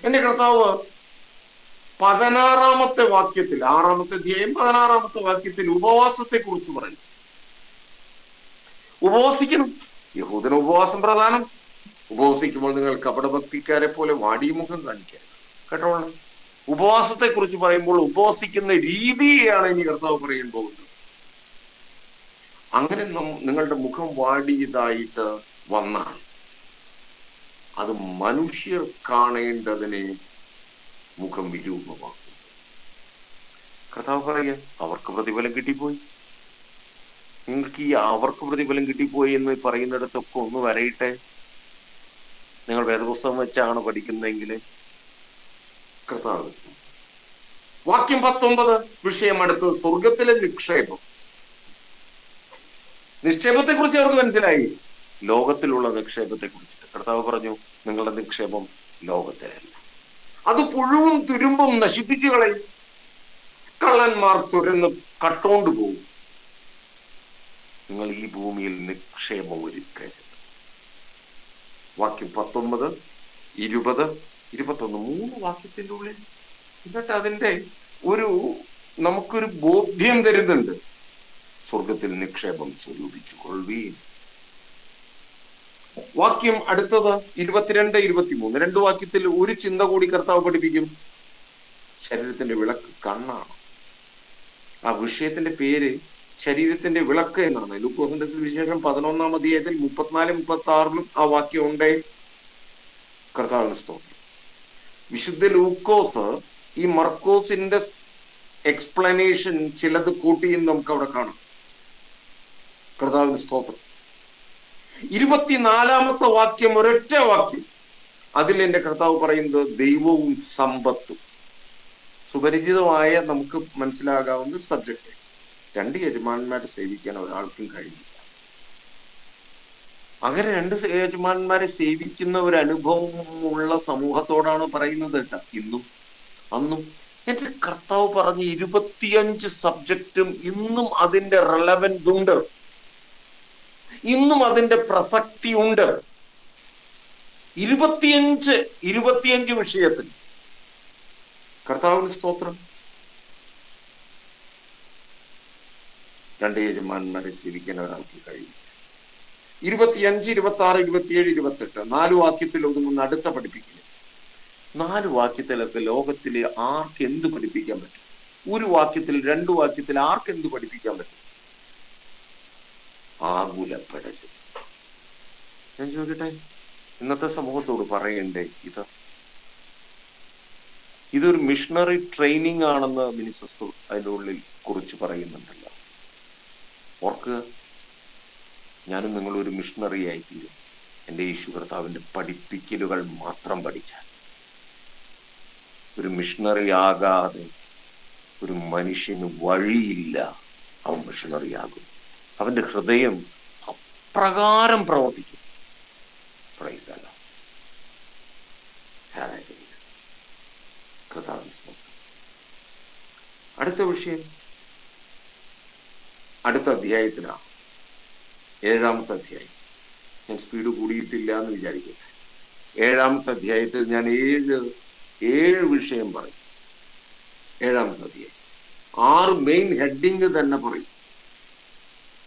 S3: എന്റെ കർത്താവ് 16-ാമത്തെ വാക്യത്തിൽ, 6-ാമത്തെ അധ്യായം 16-ാമത്തെ വാക്യത്തിൽ ഉപവാസത്തെ കുറിച്ച് പറയും. ഉപവസിക്കണം. യഹൂദന് ഉപവാസം പ്രധാനം. ഉപവസിക്കുമ്പോൾ നിങ്ങൾ കപടഭക്തിക്കാരെ പോലെ വാടിയ മുഖം കാണിക്കാൻ കേട്ടോളണം. ഉപവാസത്തെ കുറിച്ച് പറയുമ്പോൾ ഉപവസിക്കുന്ന രീതിയാണ് ഇനി കർത്താവ് പറയാൻ പോകുന്നത്. അങ്ങനെ നിങ്ങളുടെ മുഖം വാടിയതായിട്ട് വന്നാൽ അത് മനുഷ്യർ കാണേണ്ടതിനെ മുഖം വിരൂപമാക്കും. കർത്താവ് പറയുക, അവർക്ക് പ്രതിഫലം കിട്ടിപ്പോയി. നിങ്ങൾക്ക് ഈ അവർക്ക് പ്രതിഫലം കിട്ടിപ്പോയി എന്ന് പറയുന്നിടത്തൊക്കെ ഒന്ന് വരയിട്ടെ. നിങ്ങൾ വേദപുസ്തകം വെച്ചാണ് പഠിക്കുന്നതെങ്കിൽ കർത്താവ്. വാക്യം 19, വിഷയം അടുത്തത് സ്വർഗത്തിലെ നിക്ഷേപം. നിക്ഷേപത്തെ കുറിച്ച് അവർക്ക് മനസ്സിലായി. ലോകത്തിലുള്ള നിക്ഷേപത്തെ കുറിച്ചിട്ട് കർത്താവ് പറഞ്ഞു, നിങ്ങളുടെ നിക്ഷേപം ലോകത്തിലല്ല. അത് പുഴുവും തുരുമ്പും നശിപ്പിച്ചു കളയും. കള്ളന്മാർ തുരന്ന് കട്ടോണ്ട് പോകും. നിങ്ങൾ ഈ ഭൂമിയിൽ നിക്ഷേപം ഒരുക്കരുത്. വാക്യം 19, 20, 21, 3 വാക്യത്തിന്റെ ഉള്ളിൽ. എന്നിട്ട് അതിന്റെ നമുക്കൊരു ബോധ്യം തരുന്നുണ്ട്. സ്വർഗത്തിൽ നിക്ഷേപം സ്വരൂപിച്ചു കൊള്ളുവീൻ. വാക്യം അടുത്തത് 22, 23. 2 വാക്യത്തിൽ ഒരു ചിന്ത കൂടി കർത്താവ് പഠിപ്പിക്കും. ശരീരത്തിന്റെ വിളക്ക് കണ്ണാണ്. ആ വിഷയത്തിന്റെ പേര് ശരീരത്തിന്റെ വിളക്ക് എന്നാണ്. ലൂക്കോസിന്റെ സുവിശേഷം 11-ാം അധ്യായത്തിൽ 34, 36 ആ വാക്യം ഉണ്ട്. കർത്താവിന് സ്തോത്രം. വിശുദ്ധ ലൂക്കോസ് ഈ മർക്കോസിന്റെ എക്സ്പ്ലനേഷൻ ചിലത് കൂട്ടിയും നമുക്ക് അവിടെ കാണാം. കർത്താവിന് സ്തോത്രം. 24-ാമത്തെ വാക്യം ഒരൊറ്റ വാക്യം. അതിൽ എന്റെ കർത്താവ് പറയുന്നത് ദൈവവും സമ്പത്തും. സുപരിചിതമായ നമുക്ക് മനസ്സിലാകാവുന്ന ഒരു സബ്ജക്റ്റ്. 2 യജമാനന്മാരെ സേവിക്കാൻ ഒരാൾക്കും കഴിയില്ല. അങ്ങനെ 2 യജമാനന്മാരെ സേവിക്കുന്ന ഒരു അനുഭവമുള്ള സമൂഹത്തോടാണ് പറയുന്നത് കേട്ടോ. ഇന്നും അന്നും എന്റെ കർത്താവ് പറഞ്ഞ 25 സബ്ജക്റ്റും ഇന്നും അതിന്റെ റെലവൻസ് ഉണ്ട്. ഇന്നും അതിന്റെ പ്രസക്തി ഉണ്ട്. 25 വിഷയത്തിൽ. കർത്താവിന് സ്തോത്രം. 2 യജമാനന്മാരെ സേവിക്കാൻ ഒരാൾക്ക് കഴിയും. 25, 26, 27, 28 4 വാക്യത്തിൽ ഒതുങ്ങുന്ന അടുത്ത പഠിപ്പിക്കില്ല. 4 വാക്യത്തിലൊക്കെ ലോകത്തിലെ ആർക്ക് എന്ത് പഠിപ്പിക്കാൻ പറ്റും? 1 വാക്യത്തിൽ 2 വാക്യത്തിൽ ആർക്ക് എന്ത് പഠിപ്പിക്കാൻ പറ്റും? ആകുലപ്പെടരുത്. ഞാൻ ചോദിക്കട്ടെ, ഇന്നത്തെ സമൂഹത്തോട് പറയണ്ടേ ഇതൊരു മിഷണറി ട്രെയിനിങ് ആണെന്ന് മിനിസ്റ്റർ അതിൻ്റെ ഉള്ളിൽ കുറിച്ച് പറയുന്നുണ്ടല്ലോ. ഓർക്കുക, ഞാനും നിങ്ങളൊരു മിഷണറി ആയിത്തീരും. എൻ്റെ യേശു കർത്താവിൻ്റെ പഠിപ്പിക്കലുകൾ മാത്രം പഠിച്ചാൽ. ഒരു മിഷണറി ആകാതെ ഒരു മനുഷ്യന് വഴിയില്ല അവൻ മിഷണറിയാകും. അവന്റെ ഹൃദയം അപ്രകാരം പ്രവർത്തിക്കും. Praise the Lord. Hallelujah. കർത്താവിന് സ്തോത്രം. അടുത്ത വിഷയം അടുത്ത അധ്യായത്തിലാണ്, 7-ാമത്തെ അധ്യായം. ഞാൻ സ്പീഡ് കൂടിയിട്ടില്ല എന്ന് വിചാരിക്കട്ടെ. 7-ാമത്തെ അധ്യായത്തിൽ ഞാൻ ഏഴ് വിഷയം പറയും. 7-ാമത്തെ അധ്യായം 6 മെയിൻ ഹെഡിങ് തന്നെ പറയും.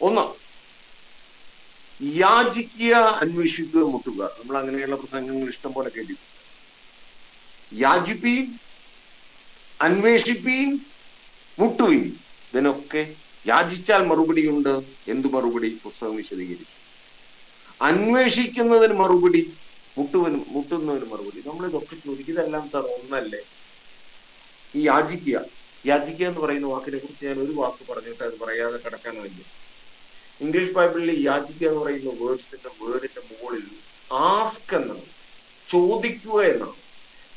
S3: 1, യാചിക്കുക, അന്വേഷിക്കുക, മുട്ടുക. നമ്മൾ അങ്ങനെയുള്ള പ്രസംഗങ്ങൾ ഇഷ്ടം പോലെ കേട്ടിട്ടുണ്ട്. യാചിപ്പീൻ, അന്വേഷിപ്പീൻ, മുട്ടുവീൻ. ഇതിനൊക്കെ യാചിച്ചാൽ മറുപടിയുണ്ട്. എന്തു മറുപടി? പുസ്തകം വിശദീകരിച്ചു. അന്വേഷിക്കുന്നതിന് മറുപടി, മുട്ടുന്നതിന് മറുപടി. നമ്മളിതൊക്കെ ചോദിക്കും, ഇതെല്ലാം സാർ ഒന്നല്ലേ? ഈ യാചിക്കുക എന്ന് പറയുന്ന വാക്കിനെ കുറിച്ച് ഞാൻ ഒരു വാക്ക് പറഞ്ഞിട്ട് അത് പറയാതെ കിടക്കാൻ വയ്യ. ഇംഗ്ലീഷ് ബൈബിളിൽ യാചിക്കുക എന്ന് പറയുന്ന വേർഡിന്റെ മുകളിൽ ആസ്ക് എന്നാണ്, ചോദിക്കുക എന്നാണ്.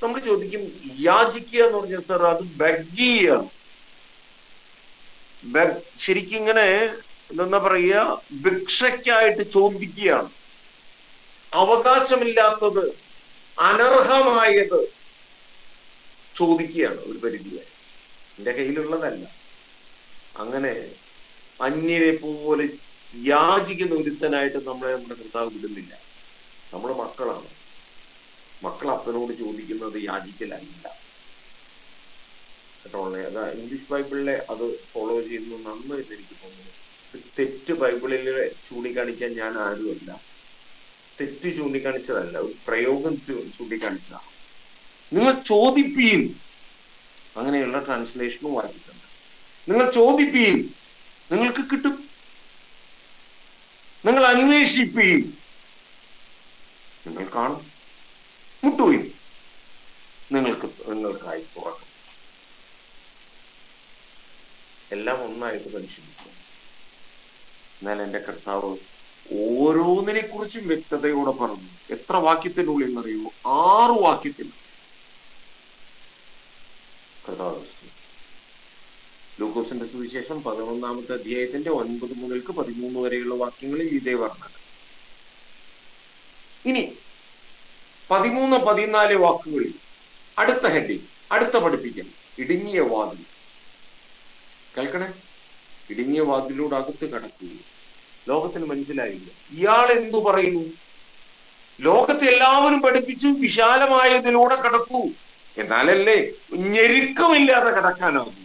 S3: നമ്മൾ ചോദിക്കും യാചിക്കുക എന്ന് പറഞ്ഞാൽ സാർ അത് ബഗ്ഗിയാണ്. ശരിക്കും ഇങ്ങനെ എന്താ പറയുക, ഭിക്ഷയ്ക്കായിട്ട് ചോദിക്കുകയാണ്. അവകാശമില്ലാത്തത്, അനർഹമായത് ചോദിക്കുകയാണ് ഒരു പരിധി വരെ. എന്റെ കയ്യിലുള്ളതല്ല. അങ്ങനെ അന്യനെ പോലെ യാചിക്കുന്ന ഒരുത്തനായിട്ട് നമ്മുടെ കർത്താവ് വിടുന്നില്ല. നമ്മുടെ മക്കളാണ്. മക്കൾ അപ്പനോട് ചോദിക്കുന്നത് യാചിക്കലല്ല കേട്ടോ. അത് ഇംഗ്ലീഷ് ബൈബിളിലെ അത് ഫോളോ ചെയ്യുന്നത് നന്നായിട്ട് എനിക്ക് തോന്നുന്നു. തെറ്റ് ബൈബിളിൽ ചൂണ്ടിക്കാണിക്കാൻ ഞാൻ ആരുമല്ല. തെറ്റ് ചൂണ്ടിക്കാണിച്ചതല്ല, ഒരു പ്രയോഗം ചൂണ്ടിക്കാണിച്ചതാണ്. നിങ്ങൾ ചോദിപ്പീൻ, അങ്ങനെയുള്ള ട്രാൻസ്ലേഷനും വായിച്ചിട്ടുണ്ട്. നിങ്ങൾ ചോദിപ്പീൻ, നിങ്ങൾക്ക് കിട്ടും. നിങ്ങൾ അന്വേഷിപ്പീൻ, നിങ്ങൾ കാണും. മുട്ടുവീൻ, നിങ്ങൾക്കായി തുറക്കും. എല്ലാം ഒന്നായിട്ട് പരിശോധിക്കും. എന്നാൽ എന്റെ കർത്താവ് ഓരോന്നിനെ കുറിച്ചും വ്യക്തതയോടെ പറഞ്ഞു. എത്ര വാക്യത്തിനുള്ളിൽ എന്നറിയുമോ? 6 വാക്യത്തിൽ. കർത്താവ് ലൂക്കോസിന്റെ സുവിശേഷം 11-ാമത്തെ അധ്യായത്തിന്റെ 9 മുതൽ 13 വരെയുള്ള വാക്യങ്ങളിൽ ഇതേ വർണ്ണന. ഇനി 13, 14 വാക്കുകളിൽ അടുത്ത ഹെഡിങ്, അടുത്ത പഠിപ്പിക്കൽ, ഇടുങ്ങിയ വാതിൽ. കേൾക്കണേ, ഇടുങ്ങിയ വാതിലൂടെ അകത്ത് കടക്കുകയും ലോകത്തിന് മനസ്സിലായില്ല ഇയാൾ എന്തു പറയുന്നു. ലോകത്തെ എല്ലാവരും പഠിപ്പിച്ചു വിശാലമായതിലൂടെ കടക്കൂ, എന്നാലല്ലേ ഞെരുക്കമില്ലാതെ കടക്കാനാകും.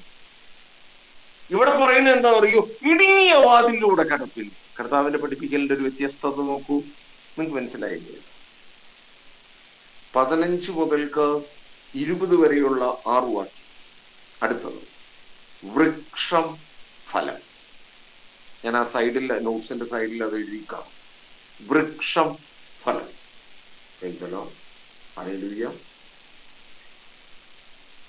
S3: ഇവിടെ പറയുന്നത് എന്താ പറയൂ? ഇടുങ്ങിയ വാതിലൂടെ കടപ്പിൽ. കർത്താവിന്റെ പഠിപ്പിക്കലിന്റെ ഒരു വ്യത്യസ്തത നോക്കൂ, നിങ്ങൾക്ക് മനസ്സിലായില്ലേ? 15 മുതൽ 20 വരെയുള്ള 6 വാക്യം. അടുത്തത് വൃക്ഷം, ഫലം. ഞാൻ ആ സൈഡിൽ, നോട്ട്സിന്റെ സൈഡിൽ അത് എഴുതിക്കാം. വൃക്ഷം, ഫലം. Hallelujah,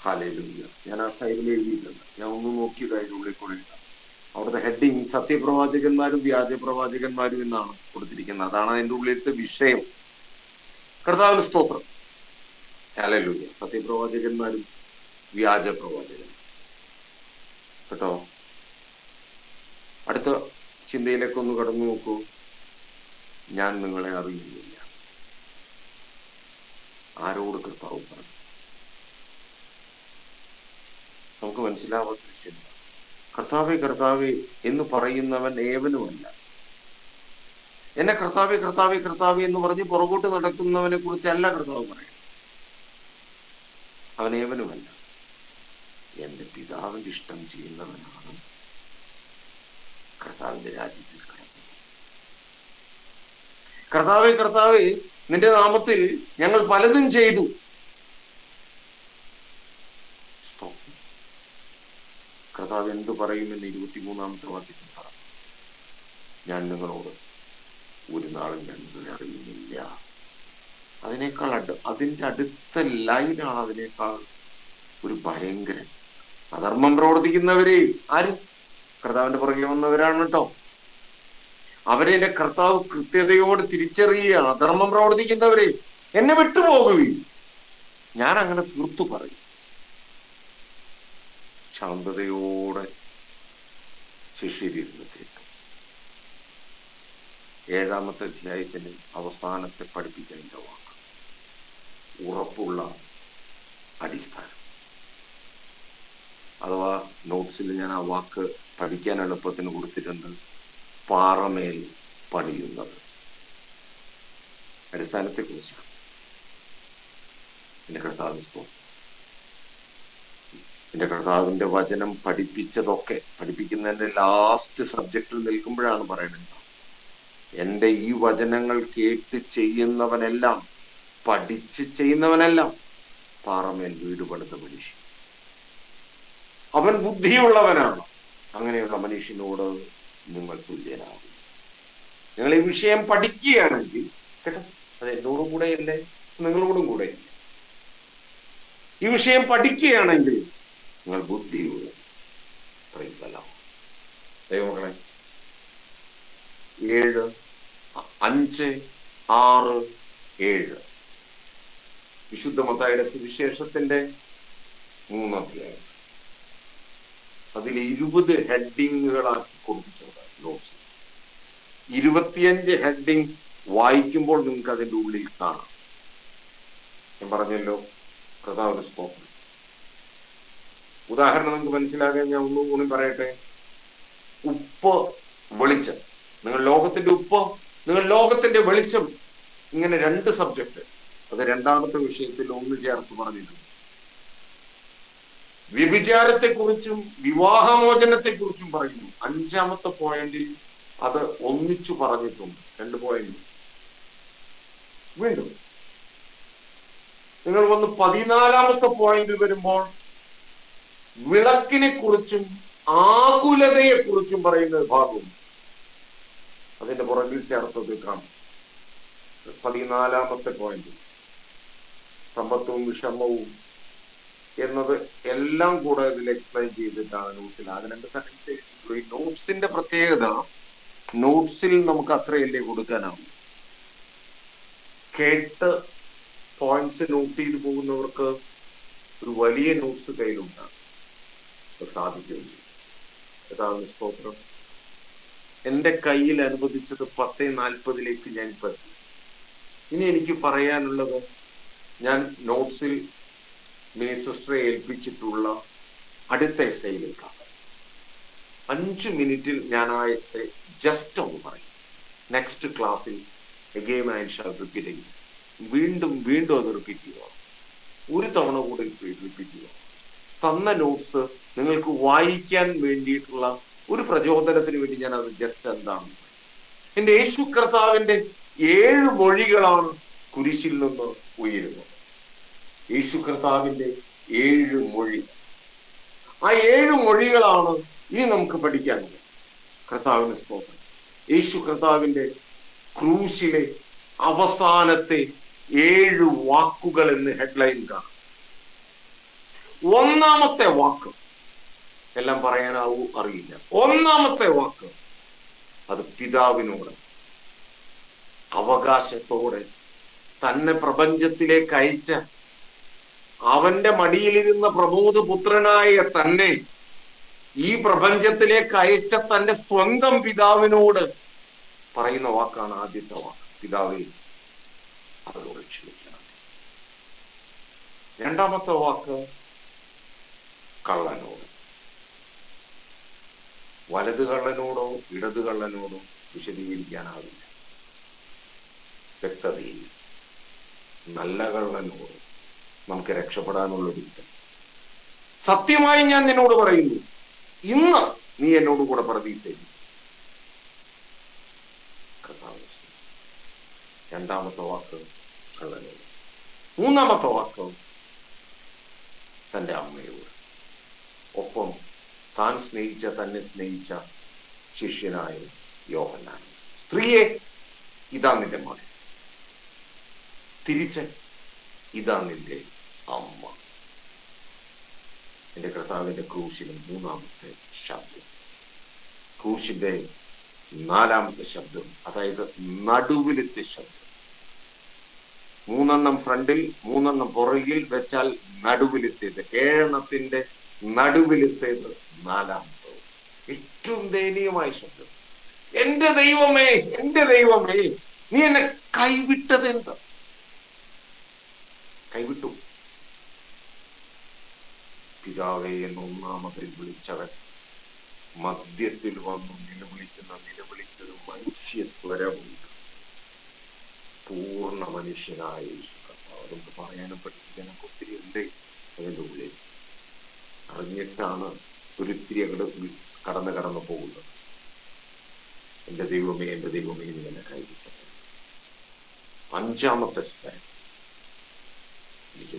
S3: hallelujah. ഞാൻ ആ സൈഡിൽ എഴുതിയിട്ടുണ്ട്. ഞാൻ ഒന്ന് നോക്കിയത് അതിൻ്റെ ഉള്ളിൽ കൂടെ എഴുതാം. അവിടുത്തെ ഹെഡിങ് സത്യപ്രവാചകന്മാരും വ്യാജ പ്രവാചകന്മാരും എന്നാണ് കൊടുത്തിരിക്കുന്നത്. അതാണ് അതിൻ്റെ ഉള്ളിലത്തെ വിഷയം. കർത്താവിന് സ്തോത്രം. ഹല്ലേലൂയ. സത്യപ്രവാചകന്മാരും വ്യാജ പ്രവാചകന്മാരും കേട്ടോ. അടുത്ത ചിന്തയിലേക്ക് ഒന്ന് കടന്നു നോക്കൂ. ഞാൻ നിങ്ങളെ അറിയുന്നില്ല. ആരോട് കർത്താവ് പറഞ്ഞു? നമുക്ക് മനസ്സിലാവാത്ത വിഷയം. കർത്താവേ കർത്താവേ എന്ന് പറയുന്നവൻ ഏവനുമല്ല. എന്നെ കർത്താവേ കർത്താവേ കർത്താവേ എന്ന് പറഞ്ഞ് പുറകോട്ട് നടക്കുന്നവനെ കുറിച്ചല്ല കർത്താവ് പറയുന്നത്. അവൻ ഏവനുമല്ല. എന്റെ പിതാവിന്റെ ഇഷ്ടം ചെയ്യുന്നവനാണ് കർത്താവിന്റെ രാജ്യത്തിൽ കിടക്കുന്നത്. കർത്താവേ കർത്താവേ നിന്റെ നാമത്തിൽ ഞങ്ങൾ പലതും ചെയ്തു. കർത്താവ് എന്തു പറയുമെന്ന് 23-ാമത്തെ വാക്യത്തിൽ പറഞ്ഞു. ഞാൻ നിങ്ങളോട് ഒരു നാളും ഞാൻ നിങ്ങളെ അറിയുന്നില്ല. അതിനേക്കാൾ അതിന്റെ അടുത്ത ലൈനാണ് അതിനേക്കാൾ ഒരു ഭയങ്കരൻ. അധർമ്മം പ്രവർത്തിക്കുന്നവരെ ആരും കർത്താവിന്റെ പുറകെ വന്നവരാണ് കേട്ടോ. അവരെ എന്റെ കർത്താവ് കൃത്യതയോട് തിരിച്ചറിയുകയാണ്. അധർമ്മം പ്രവർത്തിക്കുന്നവരെ എന്നെ വിട്ടുപോകുകയും ഞാൻ അങ്ങനെ തീർത്തു പറയും. ശാന്തതയോടെ ശിഷ്യരിരുന്ന് കേട്ടു. 7-ാമത്തെ അധ്യായത്തിന് അവസാനത്തെ പഠിപ്പിക്കേണ്ട വാക്ക് ഉറപ്പുള്ള അടിസ്ഥാനം. അഥവാ നോട്ട്സിൽ ഞാൻ ആ വാക്ക് പഠിക്കാൻ എളുപ്പത്തിന് കൊടുത്തിട്ടുണ്ട്. പാറമേൽ പണിയുന്നത്. അടിസ്ഥാനത്തെ കുറിച്ചാണ്. എന്റെ കർത്താവിന്റെ വചനം പഠിപ്പിച്ചതൊക്കെ പഠിപ്പിക്കുന്നതിന്റെ ലാസ്റ്റ് സബ്ജക്റ്റിൽ നിൽക്കുമ്പോഴാണ് പറയുന്നത്, എന്റെ ഈ വചനങ്ങൾ കേട്ട് ചെയ്യുന്നവനെല്ലാം, പഠിച്ച് ചെയ്യുന്നവനെല്ലാം പാറമേൽ വീട് പണിത മനുഷ്യൻ. അവൻ ബുദ്ധിയുള്ളവനാണ്. അങ്ങനെയുള്ള മനുഷ്യനോട് നിങ്ങൾ തുല്യനാകും. നിങ്ങൾ ഈ വിഷയം പഠിക്കുകയാണെങ്കിൽ, കേട്ടോ, അത് എന്നോടും കൂടെയല്ലേ, നിങ്ങളോടും കൂടെയല്ലേ, ഈ വിഷയം പഠിക്കുകയാണെങ്കിൽ നിങ്ങൾ ബുദ്ധിയുള്ള ദൈവമക്കളെ. 7, 5, 6, 7 വിശുദ്ധ മത്തായിയുടെ സുവിശേഷത്തിന്റെ 3-ാം അധ്യായം. അതിൽ 20 ഹെഡിങ്ങുകളാക്കി കൊടുത്തിട്ടുണ്ട് നോട്ട്സ്. 25 ഹെഡിങ് വായിക്കുമ്പോൾ നിങ്ങൾക്ക് അതിൻ്റെ ഉള്ളിൽ കാണാം. ഞാൻ പറഞ്ഞല്ലോ, കർത്താവിന്റെ സ്തോത്രം. ഉദാഹരണം നിങ്ങൾക്ക് മനസ്സിലാക്കാൻ ഞാൻ ഒന്നുകൂടി പറയട്ടെ. ഉപ്പ്, വെളിച്ചം. നിങ്ങൾ ലോകത്തിന്റെ ഉപ്പ്, നിങ്ങൾ ലോകത്തിന്റെ വെളിച്ചം. ഇങ്ങനെ 2 സബ്ജക്ട്. അത് 2-ാമത്തെ വിഷയത്തിൽ ഒന്ന് ചേർത്ത് പറഞ്ഞിട്ടുണ്ട്. വ്യഭിചാരത്തെക്കുറിച്ചും വിവാഹമോചനത്തെക്കുറിച്ചും പറയുന്നു. 5-ാമത്തെ പോയിന്റിൽ അത് ഒന്നിച്ചു പറഞ്ഞിട്ടുണ്ട്. 2 പോയിന്റ്. വീണ്ടും നിങ്ങൾ വന്ന് 14-ാമത്തെ പോയിന്റിൽ വരുമ്പോൾ വിളക്കിനെ കുറിച്ചും ആകുലതയെ കുറിച്ചും പറയുന്ന ഭാഗവും അതിന്റെ പുറകിൽ ചേർത്തത് കാണും. 14-ാമത്തെ പോയിന്റ് സമ്പത്തും വിഷമവും എന്നത് എല്ലാം കൂടെ ഇതിൽ എക്സ്പ്ലെയിൻ ചെയ്തിട്ടാണ് നോട്ട്സിൽ. അത് 2 സെന്റൻസ്. നോട്ട്സിന്റെ പ്രത്യേകത, നോട്ട്സിൽ നമുക്ക് അത്രയല്ലേ കൊടുക്കാനാവും. കേട്ട് പോയിന്റ്സ് നോട്ട് ചെയ്ത് പോകുന്നവർക്ക് ഒരു വലിയ നോട്ട്സ് കയ്യിലുണ്ടാകും. അത് സാധിക്കുന്നില്ല. യഥാർത്ഥ സ്തോത്രം. എന്റെ കയ്യിൽ അനുവദിച്ചത് 10:40 ഞാൻ പറ്റി. ഇനി എനിക്ക് പറയാനുള്ളത്, ഞാൻ നോട്ട്സിൽ മിനി സിസ്റ്ററെ ഏൽപ്പിച്ചിട്ടുള്ള അടുത്ത എസ്സേയിലേക്കാണ്. 5 മിനിറ്റിൽ ഞാൻ ആ എസ്സേ ജസ്റ്റ് ഒന്ന് പറയും. നെക്സ്റ്റ് ക്ലാസ്സിൽ again I shall repeat it. വീണ്ടും അത് റിപ്പീറ്റ് ചെയ്യുക. ഒരു തവണ കൂടി റിപ്പീറ്റ് ചെയ്യുക. തന്ന നോട്ട്സ് നിങ്ങൾക്ക് വായിക്കാൻ വേണ്ടിയിട്ടുള്ള ഒരു പ്രചോദനത്തിന് വേണ്ടി ഞാൻ അത് ജസ്റ്റ് എന്താണ്, എന്റെ യേശു കർത്താവിന്റെ 7 മൊഴികളാണ് കുരിശിൽ നിന്ന് ഉയരുന്നത്. യേശു കർത്താവിന്റെ 7 മൊഴി. ആ 7 മൊഴികളാണ് ഇനി നമുക്ക് പഠിക്കാനുള്ളത്. കർത്താവിന്റെ സ്തോത്രം. യേശു കർത്താവിന്റെ ക്രൂശിലെ അവസാനത്തെ 7 വാക്കുകൾ എന്ന് ഹെഡ്ലൈൻ കാണാം. 1-ാമത്തെ വാക്ക് എല്ലാം പറയാനാവൂ അറിയില്ല. 1-ാമത്തെ വാക്ക് അത് പിതാവിനോട് അവകാശത്തോടെ തന്നെ പ്രപഞ്ചത്തിലേക്ക് അയച്ച, അവന്റെ മടിയിലിരുന്ന പ്രബോധപുത്രനായ തന്നെ ഈ പ്രപഞ്ചത്തിലേക്ക് അയച്ച തന്റെ സ്വന്തം പിതാവിനോട് പറയുന്ന വാക്കാണ് ആദ്യത്തെ വാക്ക്. പിതാവേ, അവരോട് ക്ഷമിക്കണം. 2-ാമത്തെ വാക്ക് കള്ളനോട്. വലത് കള്ളനോടോ ഇടത് കള്ളനോടോ വിശദീകരിക്കാനാവില്ല, വ്യക്തതയില്ല. നല്ല കള്ളനോട് നമുക്ക് രക്ഷപ്പെടാനുള്ള ഒരുത്തം. സത്യമായി ഞാൻ നിന്നോട് പറയുന്നു, ഇന്ന് നീ എന്നോട് കൂടെ പരദീസയിൽ. 2-ാമത്തെ വാക്ക് കള്ളനോട്. 3-ാമത്തെ വാക്ക് തന്റെ അമ്മയോട്, ഒപ്പം താൻ സ്നേഹിച്ച, തന്നെ സ്നേഹിച്ച ശിഷ്യനായ യോഹന്നാൻ. സ്ത്രീയെ, ഇതാ നിന്റെ മകൻ. തിരിച്ച്, ഇതാ നിന്റെ അമ്മ. എന്റെ കർത്താവിന്റെ ക്രൂശിന് 3-ാമത്തെ ശബ്ദം, ക്രൂശിന്റെ 4-ാമത്തെ ശബ്ദം, അതായത് നടുവിലത്തെ ശബ്ദം. 3 ഫ്രണ്ടിൽ 3 പുറകിൽ വെച്ചാൽ നടുവിലത്തേത്. 7 എണ്ണത്തിന്റെ നടുവിലത്തേത് നാലാമത്തത്. ഏറ്റവും ദയനീയമായ ശബ്ദം. എന്റെ ദൈവമേ, എന്റെ ദൈവമേ, നീ എന്നെ കൈവിട്ടത് എന്താ? കൈവിട്ടു. പിതാവേ എന്ന് ഒന്നാമതിൽ വിളിച്ചവൻ മധ്യത്തിൽ വന്നു നിലവിളിക്കുന്ന നിലവിളിക്കൊരു മനുഷ്യ സ്വരമുണ്ട്. പൂർണ്ണ മനുഷ്യനായ യേശു കർത്താവ്. അതുകൊണ്ട് പറയാനും പഠിപ്പിക്കാനൊക്കെ ഒത്തിരി ഉണ്ട് അതിൻ്റെ ഉള്ളിൽ. അറിഞ്ഞിട്ടാണ് ഒരിത്തിരി അങ്ങോട്ട് കടന്നു പോകുന്നത്. എന്റെ ദൈവമേ, എന്റെ ദൈവമേ, നീ എന്നെ കൈവിട്ടത്. അഞ്ചാമത്തെ സ്ഥലം എനിക്ക്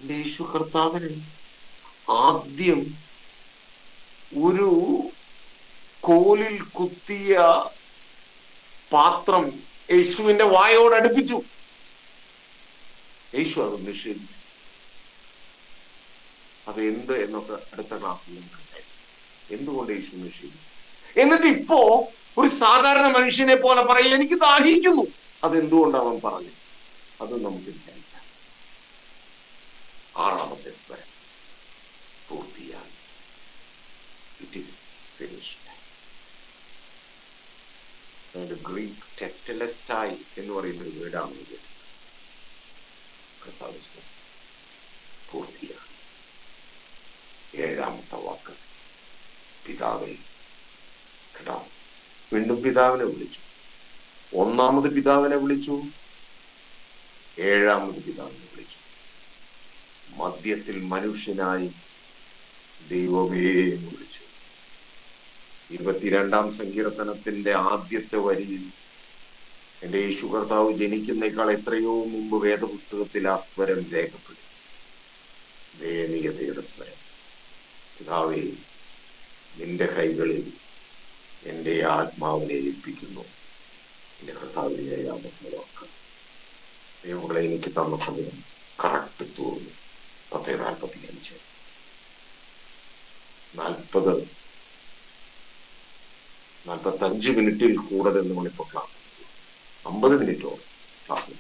S3: എന്റെ യേശു കർത്താവിന് ആദ്യം ഒരു കോലിൽ കുത്തിയ പാത്രം യേശുവിന്റെ വായോട് അടുപ്പിച്ചു. യേശു അത് നിഷേധിച്ചു. അത് എന്ത് എന്നൊക്കെ അടുത്ത ക്ലാസ്സിൽ നമുക്ക് ഉണ്ടായിരുന്നു. എന്തുകൊണ്ട് യേശു നിഷേധിച്ചു? എന്നിട്ട് ഇപ്പോ ഒരു സാധാരണ മനുഷ്യനെ പോലെ പറയാൻ എനിക്ക് ദാഹിക്കുന്നു. അതെന്തുകൊണ്ട് അവൻ പറഞ്ഞു? അത് നമുക്ക് വിചാരിക്കാം. ആറാമത്തെ സ്വരം പൂർത്തിയായി. It is finished. ഗ്രീക്ക് ടെറ്റലസ്റ്റായി എന്ന് പറയുന്ന ഒരു വേർഡാണ് പൂർത്തിയായി. ഏഴാമത്തെ വാക്ക് പിതാവേ. കേട്ടോ, വീണ്ടും പിതാവിനെ വിളിച്ചു. ഒന്നാമത് പിതാവിനെ വിളിച്ചു, ഏഴാമത് പിതാവിനെ വിളിച്ചു. മധ്യത്തിൽ മനുഷ്യനായി ദൈവമേ എന്ന് വിളിച്ചു. 22-ാം സങ്കീർത്തനത്തിന്റെ ആദ്യത്തെ വരിയിൽ എന്റെ യേശു കർത്താവ് ജനിക്കുന്നേക്കാൾ എത്രയോ മുമ്പ് വേദപുസ്തകത്തിൽ ആ സ്വരം രേഖപ്പെടുത്തി. ദയനീയതയുടെ സ്വരം. പിതാവേ, നിന്റെ കൈകളിൽ എന്റെ ആത്മാവിനെ ഏൽപ്പിക്കുന്നു. എന്റെ കർത്താവിനെ ഏഴാമത്തെ വാക്ക്. ദൈവങ്ങളെ, എനിക്ക് തന്ന സമയം കറക്റ്റ് തോന്നുന്നു 10:45. 45 മിനിറ്റിൽ കൂടുതൽ നമ്മളിപ്പോ ക്ലാസ് 50 മിനിറ്റോ ക്ലാസ്.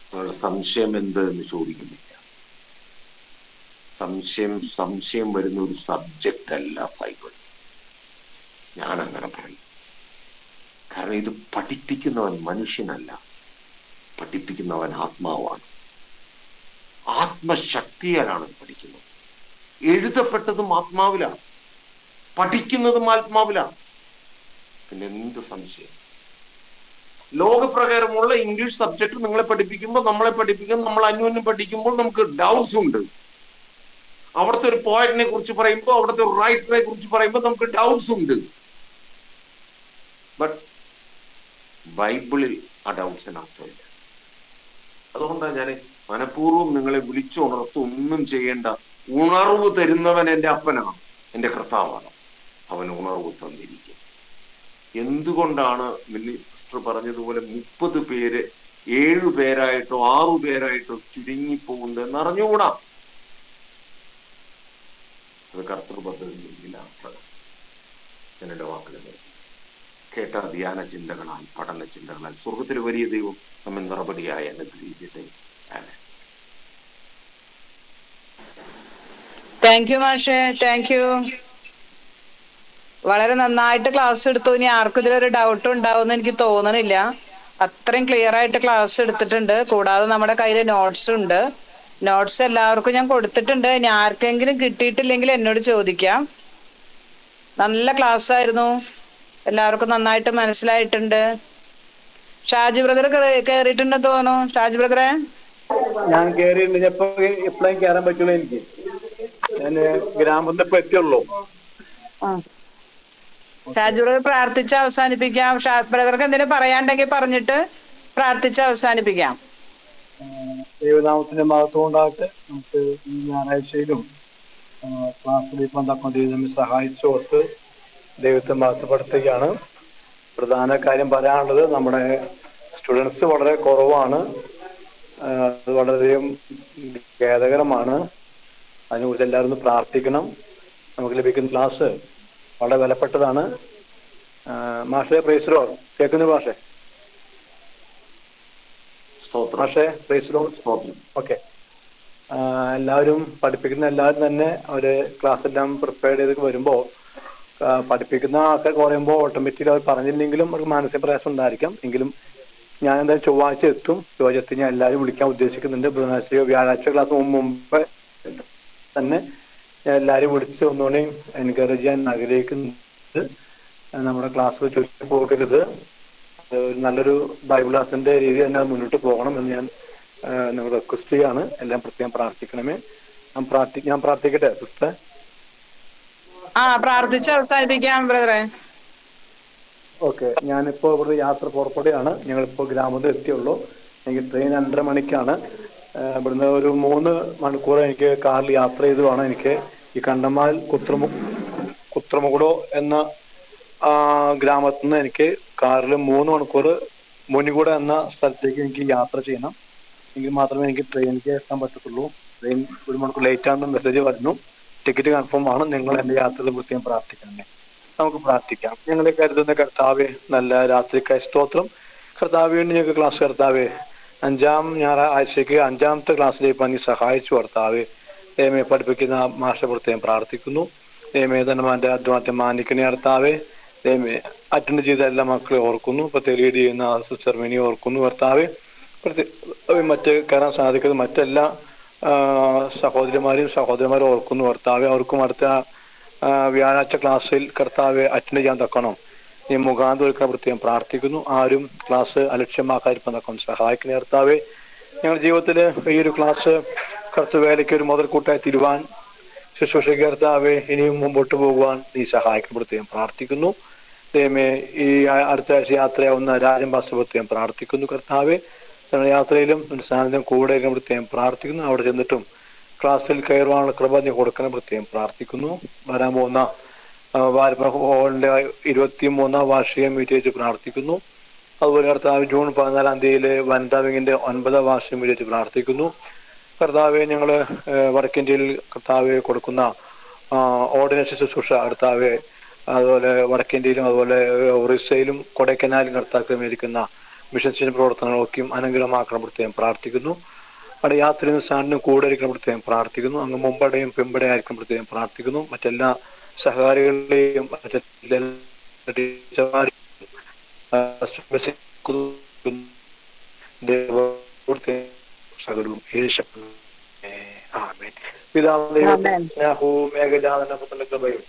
S3: നിങ്ങളുടെ സംശയം എന്ത് എന്ന് ചോദിക്കുന്നില്ല. സംശയം വരുന്ന ഒരു സബ്ജക്റ്റ് അല്ല ബൈബിൾ. ഞാൻ അങ്ങനെ പറയും. കാരണം ഇത് പഠിപ്പിക്കുന്നവൻ മനുഷ്യനല്ല, പഠിപ്പിക്കുന്നവൻ ആത്മാവാണ്. ആത്മശക്തിയാലാണ് പഠിക്കുന്നത്. എഴുതപ്പെട്ടതും ആത്മാവിലാണ്, പഠിക്കുന്നതും ആത്മാവിലാണ്. പിന്നെ എന്ത് സംശയം? ലോകപ്രകാരമുള്ള ഇംഗ്ലീഷ് സബ്ജക്ട് നിങ്ങളെ പഠിപ്പിക്കുമ്പോൾ, നമ്മളെ പഠിപ്പിക്കുമ്പോൾ, നമ്മൾ അന്യോന്യം പഠിക്കുമ്പോൾ നമുക്ക് ഡൗട്ട്സ് ഉണ്ട്. അവിടുത്തെ ഒരു പോയറ്റിനെ കുറിച്ച് പറയുമ്പോൾ, അവിടുത്തെ ഒരു റൈറ്ററെ കുറിച്ച് പറയുമ്പോൾ നമുക്ക് ഡൗട്ട്സ് ഉണ്ട്. ബട്ട് ബൈബിളിൽ ആ ഡൗട്ട്സിന് അർത്ഥമില്ല. അതുകൊണ്ടാണ് ഞാൻ മനഃപൂർവ്വം നിങ്ങളെ വിളിച്ചുണർത്ത് ഒന്നും ചെയ്യേണ്ട. ഉണർവ് തരുന്നവൻ എൻ്റെ അപ്പനാണ്, എൻ്റെ കർത്താവാണ്. അവൻ ഉണർവ് തന്നിരിക്കും. എന്തുകൊണ്ടാണ് മില്ലി സിസ്റ്റർ പറഞ്ഞതുപോലെ 30 പേര് 7 പേരായിട്ടോ 6 പേരായിട്ടോ ചുരുങ്ങിപ്പോകുന്നതെന്ന് അറിഞ്ഞുകൂടാ. അത് കർത്തൃ പദ്ധതിയിലാണ്. എൻ്റെ വാക്കുകൾ കേട്ട ധ്യാന ചിന്തകളാൽ, പഠന ചിന്തകളാൽ സ്വർഗത്തിലെ വലിയ ദൈവം നമ്മെ നിറപടിയായി അനുഗ്രഹിക്കട്ടെ.
S2: താങ്ക് യു മാഷേ, താങ്ക് യു. വളരെ നന്നായിട്ട് ക്ലാസ് എടുത്തു. ഇനി ആർക്കും ഇതിലൊരു ഡൗട്ട് ഉണ്ടാവുമെന്ന് എനിക്ക് തോന്നണില്ല. അത്രയും ക്ലിയർ ആയിട്ട് ക്ലാസ് എടുത്തിട്ടുണ്ട്. കൂടാതെ നമ്മുടെ കയ്യിൽ നോട്ട്സ് ഉണ്ട്. നോട്ട്സ് എല്ലാവർക്കും ഞാൻ കൊടുത്തിട്ടുണ്ട്. ഇനി ആർക്കെങ്കിലും കിട്ടിയിട്ടില്ലെങ്കിൽ എന്നോട് ചോദിക്കാം. നല്ല ക്ലാസ് ആയിരുന്നു. എല്ലാവർക്കും നന്നായിട്ട് മനസ്സിലായിട്ടുണ്ട്. ഷാജി ബ്രദർ കയറിയിട്ടുണ്ടെന്ന് തോന്നുന്നു. ഷാജി ബ്രദറെ,
S4: ഞാൻ കയറിയിട്ടുണ്ട്. എപ്പോഴും കയറാൻ പറ്റുള്ളൂ. എനിക്ക് ഞാൻ ഗ്രാമത്തിൽ പറ്റുള്ളൂ.
S2: ഷാജി ബ്രദർ പ്രാർത്ഥിച്ച് അവസാനിപ്പിക്കാം. ബ്രദർക്ക് എന്തെങ്കിലും പറയാണ്ടെങ്കിൽ പറഞ്ഞിട്ട് പ്രാർത്ഥിച്ച് അവസാനിപ്പിക്കാം.
S4: ദൈവനാമത്തിന്റെ മഹത്വം ഉണ്ടാകട്ടെ. നമുക്ക് ഈ ഞായറാഴ്ചയിലും ക്ലാസ്സിൽ പന്തക്കൊണ്ട് നമ്മെ സഹായിച്ചോർത്ത് ദൈവത്തെ മഹത്വപ്പെടുത്തുകയാണ്. പ്രധാന കാര്യം പറയാനുള്ളത്, നമ്മുടെ സ്റ്റുഡൻസ് വളരെ കുറവാണ്. അത് വളരെയധികം ഖേദകരമാണ്. അതിനെക്കുറിച്ച് എല്ലാവരും ഒന്ന് പ്രാർത്ഥിക്കണം. നമുക്ക് ലഭിക്കുന്ന ക്ലാസ് വളരെ വിലപ്പെട്ടതാണ്. മാഷെ പ്രൈസ് ലോർഡ്. കേൾക്കുന്നു മാഷെ? മാഷെ പ്രൈസ് ലോർഡ്. ഓക്കെ. എല്ലാവരും പഠിപ്പിക്കുന്ന എല്ലാവരും തന്നെ അവര് ക്ലാസ് എല്ലാം പ്രിപ്പയർ ചെയ്ത് വരുമ്പോൾ പഠിപ്പിക്കുന്ന ആൾക്കാർ പറയുമ്പോൾ ഓട്ടോമാറ്റിക്കലി അവർ പറഞ്ഞില്ലെങ്കിലും അവർക്ക് മാനസിക പ്രയാസം ഉണ്ടായിരിക്കാം. എങ്കിലും ഞാൻ എന്തായാലും ചൊവ്വാഴ്ച എത്തും. ചൊവ്വാഴ്ച എത്തി ഞാൻ എല്ലാവരും വിളിക്കാൻ ഉദ്ദേശിക്കുന്നുണ്ട്. ബുധനാഴ്ച വ്യാഴാഴ്ച ക്ലാസ് മുമ്പ് തന്നെ ഞാൻ എല്ലാവരും വിളിച്ച് ഒന്നുകൂടി എൻകറേജ് ചെയ്യാൻ ആഗ്രഹിക്കുന്നുണ്ട്. നമ്മുടെ ക്ലാസ് ചുരുക്കി പോകരുത്. നല്ലൊരു ബൈബിൾ ക്ലാസിന്റെ രീതി തന്നെ മുന്നോട്ട് പോകണം എന്ന് ഞാൻ നിങ്ങൾ റിക്വസ്റ്റ് ചെയ്യാണ്. എല്ലാം പ്രത്യേകം പ്രാർത്ഥിക്കണമേ. ഞാൻ പ്രാർത്ഥിക്കട്ടെ സിസ്റ്റർ?
S2: പ്രാർത്ഥിച്ച് അവസാനിപ്പിക്കാം ബ്രദറെ.
S4: ഓക്കെ, ഞാനിപ്പോ ഇവിടെ യാത്ര പുറപ്പെടുകയാണ്. ഞങ്ങളിപ്പോ ഗ്രാമത്തിൽ എത്തിയുള്ളൂ. എനിക്ക് ട്രെയിൻ 2:30 മണിക്കാണ്. ഇവിടുന്ന് ഒരു 3 മണിക്കൂർ എനിക്ക് കാറിൽ യാത്ര ചെയ്ത് വേണം എനിക്ക് ഈ കണ്ടമാൽ കുത്രമുകുടോ എന്ന ഗ്രാമത്തിൽ നിന്ന് എനിക്ക് കാറിൽ 3 മണിക്കൂർ മുനികുട എന്ന സ്ഥലത്തേക്ക് എനിക്ക് യാത്ര ചെയ്യണം. എങ്കിൽ മാത്രമേ എനിക്ക് ട്രെയിനിലേക്ക് എത്താൻ പറ്റത്തുള്ളൂ. ട്രെയിൻ 1 മണിക്കൂർ ലേറ്റ് ആണെന്ന് മെസ്സേജ് വരുന്നു. ടിക്കറ്റ് കൺഫേം ആണ്. നിങ്ങൾ എന്റെ യാത്രയിൽ പ്രത്യേകം പ്രാർത്ഥിക്കണമേ. നമുക്ക് പ്രാർത്ഥിക്കാം. ഞങ്ങളെ കരുതുന്ന കർത്താവെ, നല്ല രാത്രിക്കായി സ്തോത്രം. കർത്താവെ, ഞങ്ങൾക്ക് ക്ലാസ് കർത്താവെ 5-ാം ഞായറാഴ്ചയ്ക്ക് 5-ാമത്തെ ക്ലാസ്സിലേക്ക് പണി സഹായിച്ചു കർത്താവെ. ദൈവമേ, പഠിപ്പിക്കുന്ന മാഷ പ്രത്യേകം പ്രാർത്ഥിക്കുന്നു. ദൈവമേ, ധനമാന്റെ അധ്വാനത്തെ മാനിക്കണേ കർത്താവെ. ദൈവമേ, അറ്റൻഡ് ചെയ്ത എല്ലാ മക്കളെ ഓർക്കുന്നു. പ്രത്യേക ലീഡ് ചെയ്യുന്ന സിസ്റ്റർ മിനി ഓർക്കുന്നു കർത്താവെ. മറ്റ് കയറാൻ സാധിക്കുന്നത് മറ്റെല്ലാ സഹോദരന്മാരും ഓർക്കുന്നു കർത്താവെ. അവർക്കും അടുത്ത വ്യാഴാഴ്ച ക്ലാസ്സിൽ കർത്താവെ അറ്റൻഡ് ചെയ്യാൻ തക്കണം ഈ മുഖാന്തരം പ്രത്യേകം പ്രാർത്ഥിക്കുന്നു. ആരും ക്ലാസ് അലക്ഷ്യമാക്കാതിരിക്കാൻ തക്കണം സഹായിക്കുന്ന കർത്താവെ. ഞങ്ങളുടെ ജീവിതത്തില് ഈ ഒരു ക്ലാസ് കർത്തവേലയ്ക്ക് ഒരു മുതൽക്കൂട്ടായി തീരുവാൻ ശുശ്രൂഷയ്ക്ക് കർത്താവെ ഇനിയും മുമ്പോട്ട് പോകുവാൻ നീ സഹായിക്കണം പ്രത്യേകം പ്രാർത്ഥിക്കുന്നു. ദൈവമേ, ഈ അടുത്ത ആഴ്ച യാത്രയാവുന്ന രാജൻ പാസ്റ്റർ പ്രത്യേകം പ്രാർത്ഥിക്കുന്നു കർത്താവെ. യാത്രയിലും സാന്നിധ്യം കൂടെ പ്രത്യേകം പ്രാർത്ഥിക്കുന്നു. അവിടെ ചെന്നിട്ടും ക്ലാസ്സിൽ കയറുവാനുള്ള കൃപ നീ കൊടുക്കണം പ്രത്യേകം പ്രാർത്ഥിക്കുന്നു. വരാൻ പോകുന്ന ഹോളിന്റെ 23-ാം വാർഷികം വിജയിച്ച് പ്രാർത്ഥിക്കുന്നു. അതുപോലെ കർത്താവ് ജൂൺ 14-ാം തീയതിയിലെ വനിതാ വിങ്ങിന്റെ 9-ാം വാർഷികം വിജയിച്ച് പ്രാർത്ഥിക്കുന്നു. കർത്താവെ, ഞങ്ങള് വടക്കേന്ത്യയിൽ കർത്താവെ കൊടുക്കുന്ന ഓർഡിനേഷൻ ശുശ്രൂഷ കർത്താവെ, അതുപോലെ വടക്കേന്ത്യയിലും അതുപോലെ ഒറീസയിലും കൊടൈക്കനാലും കർത്താക്രമീകരിക്കുന്ന മിഷൻ സ്റ്റേഷൻ പ്രവർത്തനങ്ങളൊക്കെയും അനുഗ്രഹമാക്കണം പ്രത്യേകം പ്രാർത്ഥിക്കുന്നു. അവിടെ യാത്രയും സാറിനും കൂടെ ആയിരിക്കണം പ്രത്യേകം പ്രാർത്ഥിക്കുന്നു. അങ്ങ് മുമ്പടെയും പിമ്പടെ ആയിരിക്കണം പ്രത്യേകം പ്രാർത്ഥിക്കുന്നു. മറ്റെല്ലാ സഹകാരികളെയും സകലവും സ്നേഹവും മേഘജാതനയും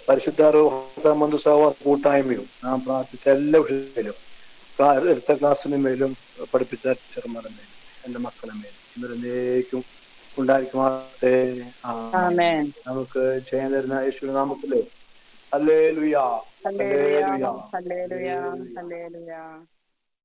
S4: പരിശുദ്ധ കൂട്ടായ്മയും നാം പ്രാർത്ഥിച്ച എല്ലാ വിഷയത്തിലും എടുത്ത ക്ലാസ്സിന് മേലും പഠിപ്പിച്ച ടീച്ചർമാരുടെ മേലും എന്റെ മക്കളുടെ മേലും ഇവരെന്നേക്കും ഉണ്ടായിരിക്കുമാറട്ടെ. നമുക്ക് ചെയ്യാൻ തരുന്ന യേശുവിന്റെ നാമത്തില് ഹല്ലേലൂയ, ഹല്ലേലൂയ, ഹല്ലേലൂയ.